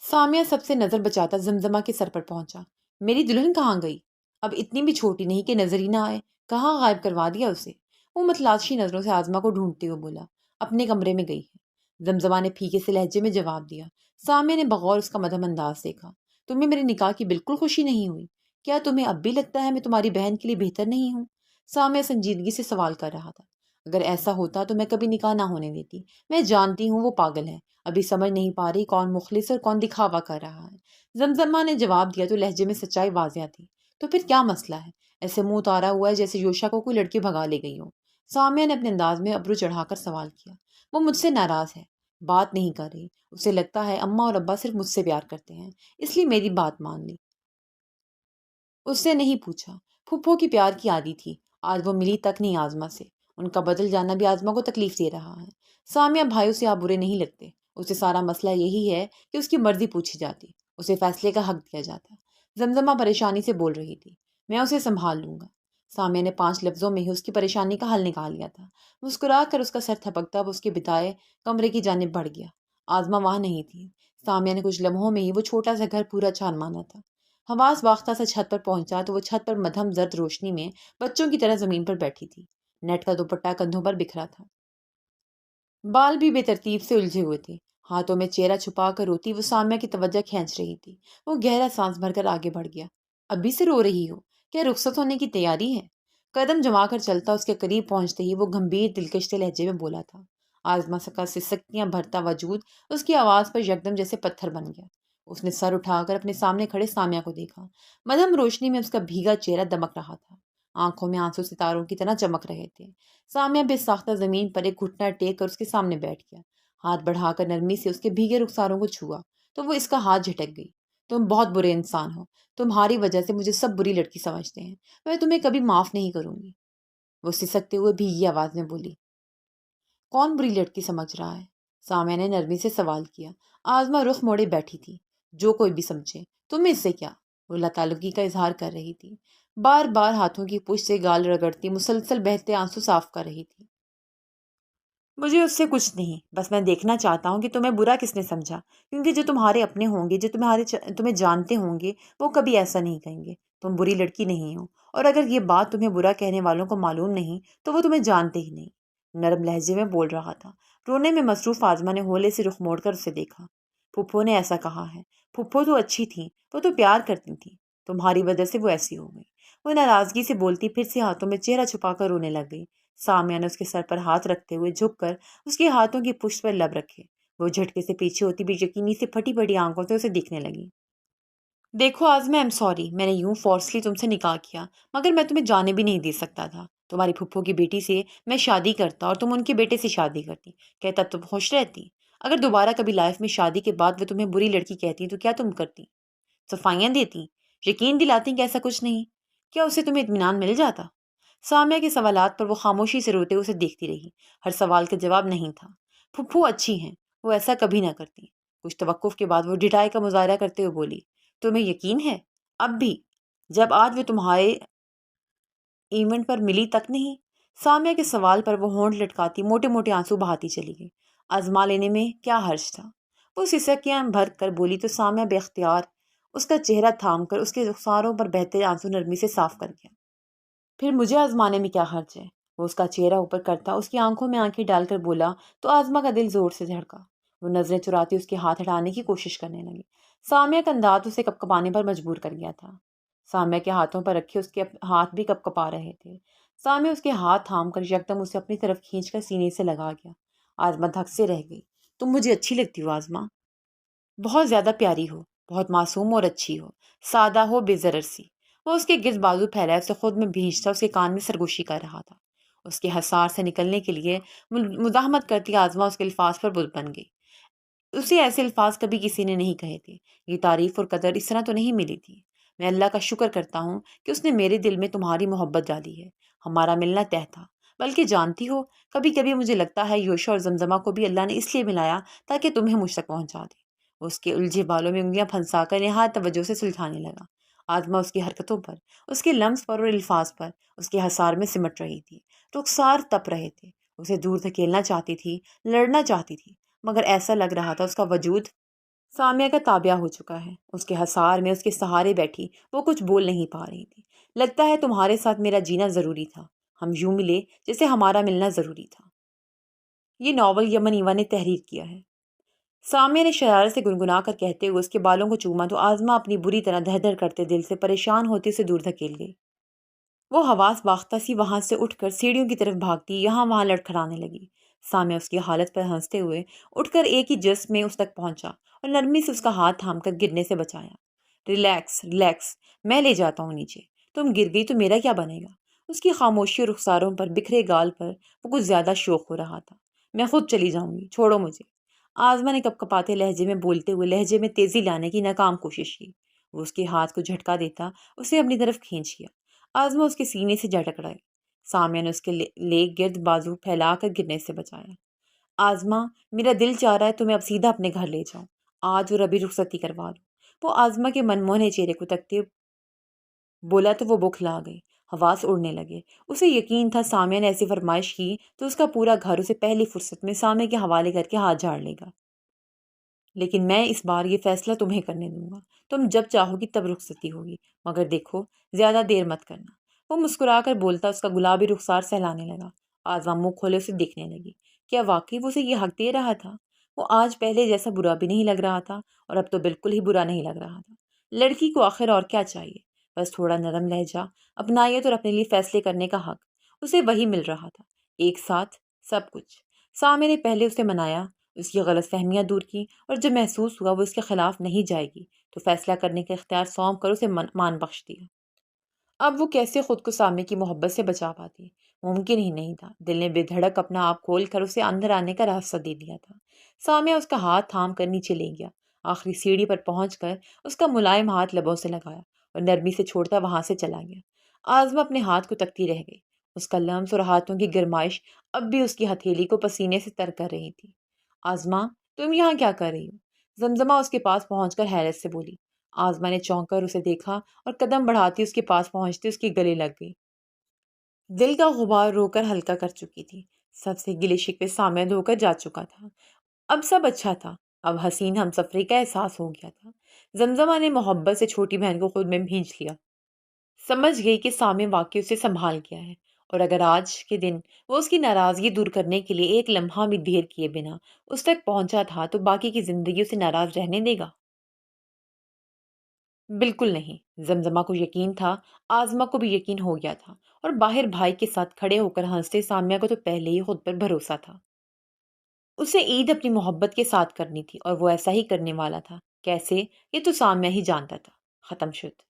سامیہ سب سے نظر بچاتا زمزمہ کے سر پر پہنچا۔ میری دلہن کہاں گئی؟ اب اتنی بھی چھوٹی نہیں کہ نظر ہی نہ آئے، کہاں غائب کروا دیا اسے؟ وہ متلاشی نظروں سے آزما کو ڈھونڈتے ہوئے بولا۔ اپنے کمرے میں گئی ہے، زمزمہ نے پھیکے سے لہجے میں جواب دیا۔ سامیہ نے بغور اس کا مدہم انداز دیکھا۔ تمہیں میرے نکاح کی بالکل خوشی نہیں ہوئی؟ کیا تمہیں اب بھی لگتا ہے میں تمہاری بہن کے لیے بہتر نہیں ہوں؟ سامیہ سنجیدگی سے سوال کر رہا تھا۔ اگر ایسا ہوتا تو میں کبھی نکاح نہ ہونے دیتی۔ میں جانتی ہوں وہ پاگل ہے، ابھی سمجھ نہیں پا رہی کون مخلص اور کون دکھاوا کر رہا ہے۔ زمزمہ نے جواب دیا تو لہجے میں سچائی واضح تھی۔ تو پھر کیا مسئلہ ہے؟ ایسے منہ اتارا ہوا ہے جیسے یوشا کو کوئی لڑکی بھگا لے گئی ہو۔ سامیہ نے اپنے انداز میں ابرو چڑھا کر سوال کیا۔ وہ مجھ سے ناراض ہے، بات نہیں کر رہی۔ اسے لگتا ہے اماں اور ابا صرف مجھ سے پیار کرتے ہیں، اس لیے میری بات مان لی۔ اس سے نہیں پوچھا۔ پھپھو کی پیار کی عادی تھی، آج وہ ملی تک نہیں آزما سے۔ ان کا بدل جانا بھی آزما کو تکلیف دے رہا ہے۔ سامیہ بھائیوں سے آپ برے نہیں لگتے، اسے سارا مسئلہ یہی ہے کہ اس کی مرضی پوچھی جاتی، اسے فیصلے کا حق دیا جاتا۔ زمزمہ پریشانی سے بول رہی تھی۔ میں اسے سنبھال لوں گا۔ سامیہ نے 5 لفظوں میں ہی اس کی پریشانی کا حل نکال لیا تھا۔ مسکرا کر اس کا سر تھپکتا وہ اس کے بتائے کمرے کی جانب بڑھ گیا۔ آزما وہاں نہیں تھی۔ سامیہ نے کچھ لمحوں میں ہی وہ چھوٹا سا گھر پورا چھان مانا تھا۔ حواس باختہ سا چھت پر پہنچا تو وہ چھت پر مدھم زرد روشنی میں بچوں کی طرح زمین پر بیٹھی تھی۔ نیٹ کا دوپٹہ کندھوں پر بکھرا تھا، بال بھی بے ترتیب سے الجھے ہوئے تھے۔ ہاتھوں میں چہرہ چھپا کر روتی وہ سامیہ کی توجہ کھینچ رہی تھی۔ وہ گہرا سانس بھر کر آگے بڑھ گیا۔ ابھی سے رو رہی ہو؟ کیا رخصت ہونے کی تیاری ہے؟ قدم جما کر چلتا اس کے قریب پہنچتے ہی وہ گھمبیر دلکش لہجے میں بولا تھا۔ آزما کا سسکیاں بھرتا وجود اس کی آواز پر یکدم جیسے پتھر بن گیا۔ اس نے سر اٹھا کر اپنے سامنے کھڑے سامیہ کو دیکھا۔ مدھم روشنی میں اس کا بھیگا چہرہ دمک رہا تھا، آنکھوں میں آنسو ستاروں کی طرح چمک رہے تھے۔ سامیہ بے ساختہ زمین پر ایک گھٹنا ٹیک کر اس کے سامنے بیٹھ گیا، ہاتھ بڑھا کر نرمی سے اس کے بھیگے رخساروں کو چھوا تو وہ اس کا ہاتھ جھٹک گئی۔ تم بہت برے انسان ہو، تمہاری وجہ سے مجھے سب بری لڑکی سمجھتے ہیں، میں تمہیں کبھی معاف نہیں کروں گی، وہ سسکتے ہوئے بھیگی آواز میں بولی۔ کون بری لڑکی سمجھ رہا ہے؟ سامیہ نے نرمی سے سوال کیا۔ آزما رخ موڑے بیٹھی تھی۔ جو کوئی بھی سمجھے، تم اس سے کیا؟ وہ لاتعلقی کا اظہار کر رہی تھی، بار بار ہاتھوں کی پشت سے گال رگڑتی مسلسل بہتے آنسو صاف کر رہی تھی۔ مجھے اس سے کچھ نہیں، بس میں دیکھنا چاہتا ہوں کہ تمہیں برا کس نے سمجھا، کیونکہ جو تمہارے اپنے ہوں گے، جو تمہیں جانتے ہوں گے، وہ کبھی ایسا نہیں کہیں گے۔ تم بری لڑکی نہیں ہو، اور اگر یہ بات تمہیں برا کہنے والوں کو معلوم نہیں تو وہ تمہیں جانتے ہی نہیں، نرم لہجے میں بول رہا تھا۔ رونے میں مصروف آزما نے ہولے سے رخ موڑ کر اسے دیکھا۔ پھپھو نے ایسا کہا ہے، پھپھو تو اچھی تھی، وہ تو پیار کرتی تھی، تمہاری وجہ سے وہ ایسی ہو گئی۔ وہ ناراضگی سے بولتی پھر سے ہاتھوں میں چہرہ چھپا کر رونے لگ گئی۔ سامیہ نے اس کے سر پر ہاتھ رکھتے ہوئے جھک کر اس کے ہاتھوں کی پشت پر لب رکھے۔ وہ جھٹکے سے پیچھے ہوتی بھی یقینی سے پھٹی پھٹی آنکھوں سے اسے دیکھنے لگی۔ دیکھو آزما، ایم سوری، میں نے یوں فورسلی تم سے نکاح کیا، مگر میں تمہیں جانے بھی نہیں دے سکتا تھا۔ تمہاری پھپھو کی بیٹی سے میں شادی کرتا اور تم ان کے بیٹے سے شادی کرتی، کہتا تب تم خوش رہتی؟ اگر دوبارہ کبھی لائف میں شادی کے بعد وہ تمہیں بری لڑکی کہتی تو کیا تم کرتی؟ صفائیاں دیتی، یقین دلاتی کہ ایسا کچھ نہیں؟ کیا اسے تمہیں اطمینان مل جاتا؟ سامیہ کے سوالات پر وہ خاموشی سے روتے اسے دیکھتی رہی۔ ہر سوال کا جواب نہیں تھا۔ پھپھو اچھی ہیں، وہ ایسا کبھی نہ کرتی۔ کچھ توقف کے بعد وہ ڈٹائی کا مظاہرہ کرتے ہوئے بولی، تمہیں یقین ہے اب بھی، جب آج وہ تمہارے ایونٹ پر ملی تک نہیں؟ سامیہ کے سوال پر وہ ہونٹ لٹکاتی موٹے موٹے آنسو بہاتی چلی گئی۔ آزما لینے میں کیا حرج تھا؟ وہ سسکیاں بھر کر بولی تو سامیہ بے اختیار اس کا چہرہ تھام کر اس کے رخساروں پر بہتے آنسو نرمی سے صاف کر گیا۔ پھر مجھے آزمانے میں کیا حرج ہے؟ وہ اس کا چہرہ اوپر کرتا اس کی آنکھوں میں آنکھیں ڈال کر بولا تو آزما کا دل زور سے دھڑکا۔ وہ نظریں چراتی اس کے ہاتھ ہٹانے کی کوشش کرنے لگی۔ سامیہ کا انداز اسے کپکپانے پر مجبور کر گیا تھا۔ سامیہ کے ہاتھوں پر رکھے اس کے ہاتھ بھی کپکپا رہے تھے۔ سامیہ اس کے ہاتھ تھام کر یکدم اسے اپنی طرف کھینچ کر سینے سے لگا گیا۔ آزما دھک سے رہ گئی۔ تم مجھے اچھی لگتی ہو آزما، بہت زیادہ پیاری ہو، بہت معصوم اور اچھی ہو، سادہ ہو، بے ضرر سی۔ وہ اس کے گرد بازو پھیلائے اسے خود میں بھینچتا اس کے کان میں سرگوشی کر رہا تھا۔ اس کے حصار سے نکلنے کے لیے مزاحمت کرتی آزما اس کے الفاظ پر بت بن گئی۔ اسے ایسے الفاظ کبھی کسی نے نہیں کہے تھے، یہ تعریف اور قدر اس طرح تو نہیں ملی تھی۔ میں اللہ کا شکر کرتا ہوں کہ اس نے میرے دل میں تمہاری محبت ڈالی ہے۔ ہمارا ملنا طے تھا، بلکہ جانتی ہو کبھی کبھی مجھے لگتا ہے یوشا اور زمزمہ کو بھی اللہ نے اس لیے ملایا تاکہ تمہیں مجھ تک پہنچا دے۔ وہ اس کے الجھے بالوں میں انگلیاں پھنسا کر نہایت توجہ سے سلجھانے لگا۔ آزما اس کی حرکتوں پر، اس کے لمس پر اور الفاظ پر، اس کے حصار میں سمٹ رہی تھی۔ رخسار تپ رہے تھے، اسے دور دھکیلنا چاہتی تھی، لڑنا چاہتی تھی، مگر ایسا لگ رہا تھا اس کا وجود سامیہ کا تابع ہو چکا ہے۔ اس کے حصار میں اس کے سہارے بیٹھی وہ کچھ بول نہیں پا رہی تھی۔ لگتا ہے تمہارے ساتھ میرا جینا ضروری تھا، ہم یوں ملے جیسے ہمارا ملنا ضروری تھا۔ یہ ناول یمن ایوا نے تحریر کیا ہے۔ سامیہ نے شرارت سے گنگنا کر کہتے ہوئے اس کے بالوں کو چوما تو آزما اپنی بری طرح دھر دھر کرتے دل سے پریشان ہوتی اسے دور دھکیل گئی۔ وہ حواس باختہ سی وہاں سے اٹھ کر سیڑھیوں کی طرف بھاگتی یہاں وہاں لڑکھڑانے لگی۔ سامیہ اس کی حالت پر ہنستے ہوئے اٹھ کر ایک ہی جسم میں اس تک پہنچا اور نرمی سے اس کا ہاتھ تھام کر گرنے سے بچایا۔ ریلیکس ریلیکس، میں لے جاتا ہوں نیچے، تم گر گئی تو میرا کیا بنے گا؟ اس کی خاموشی اور رخساروں پر بکھرے گال پر وہ کچھ زیادہ شوق ہو رہا تھا۔ میں خود چلی جاؤں گی، چھوڑو مجھے، آزما نے کپکپاتے لہجے میں بولتے ہوئے لہجے میں تیزی لانے کی ناکام کوشش کی۔ وہ اس کے ہاتھ کو جھٹکا دیتا اسے اپنی طرف کھینچ گیا۔ آزما اس کے سینے سے جا ٹکرائی۔ سامیہ نے اس کے لیگ گرد بازو پھیلا کر گرنے سے بچایا۔ آزما، میرا دل چاہ رہا ہے تمہیں اب سیدھا اپنے گھر لے جاؤں، آج اور ابھی رخصتی کروا دوں۔ وہ آزما کے منموہنے چہرے کو تکتے بولا تو وہ بوکھلا گئی، حواس اڑنے لگے۔ اسے یقین تھا سامیہ نے ایسی فرمائش کی تو اس کا پورا گھر اسے پہلی فرصت میں سامیہ کے حوالے کر کے ہاتھ جھاڑ لے گا، لیکن میں اس بار یہ فیصلہ تمہیں کرنے دوں گا۔ تم جب چاہو گی تب رخصتی ہوگی، مگر دیکھو زیادہ دیر مت کرنا۔ وہ مسکرا کر بولتا اس کا گلابی رخسار سہلانے لگا۔ آزما منہ کھولے اسے دیکھنے لگی۔ کیا واقعی وہ اسے یہ حق دے رہا تھا؟ وہ آج پہلے جیسا برا بھی نہیں لگ رہا تھا اور اب تو بالکل ہی برا نہیں لگ رہا تھا۔ لڑکی کو آخر اور کیا چاہیے؟ بس تھوڑا نرم لہجہ، اپنائیت اور اپنے لیے فیصلے کرنے کا حق، اسے وہی مل رہا تھا، ایک ساتھ سب کچھ۔ سامع نے پہلے اسے منایا، اس کی غلط فہمیاں دور کی، اور جب محسوس ہوا وہ اس کے خلاف نہیں جائے گی تو فیصلہ کرنے کا اختیار سونپ کر اسے مان بخش دیا۔ اب وہ کیسے خود کو سامع کی محبت سے بچا پاتی؟ ممکن ہی نہیں تھا۔ دل نے بے دھڑک اپنا آپ کھول کر اسے اندر آنے کا راستہ دے دیا تھا۔ سامع اس کا ہاتھ تھام کر نیچے لے گیا، آخری سیڑھی پر پہنچ کر اس کا ملائم ہاتھ لبوں سے لگایا اور نرمی سے چھوڑتا وہاں سے چلا گیا۔ آزما اپنے ہاتھ کو تکتی رہ گئی، اس کا لمس اور ہاتھوں کی گرمائش اب بھی اس کی ہتھیلی کو پسینے سے تر کر رہی تھی۔ آزما، تم یہاں کیا کر رہی ہو؟ زمزمہ اس کے پاس پہنچ کر حیرت سے بولی۔ آزما نے چونک کر اسے دیکھا اور قدم بڑھاتی اس کے پاس پہنچتی اس کے گلے لگ گئی۔ دل کا غبار رو کر ہلکا کر چکی تھی، سب سے گلے شکوے سامنے دھو کر جا چکا تھا، اب سب اچھا تھا، اب حسین ہم سفری کا احساس ہو گیا تھا۔ زمزمہ نے محبت سے چھوٹی بہن کو خود میں بھینچ لیا، سمجھ گئی کہ سامع واقعی اسے سنبھال گیا ہے، اور اگر آج کے دن وہ اس کی ناراضگی دور کرنے کے لیے ایک لمحہ بھی دیر کیے بنا اس تک پہنچا تھا تو باقی کی زندگی اسے ناراض رہنے دے گا؟ بالکل نہیں۔ زمزمہ کو یقین تھا، آزما کو بھی یقین ہو گیا تھا، اور باہر بھائی کے ساتھ کھڑے ہو کر ہنستے سامیہ کو تو پہلے ہی خود پر بھروسہ تھا۔ اسے عید اپنی محبت کے ساتھ کرنی تھی اور وہ ایسا ہی کرنے والا تھا۔ کیسے، یہ تو سامیہ ہی جانتا تھا۔ ختم شد۔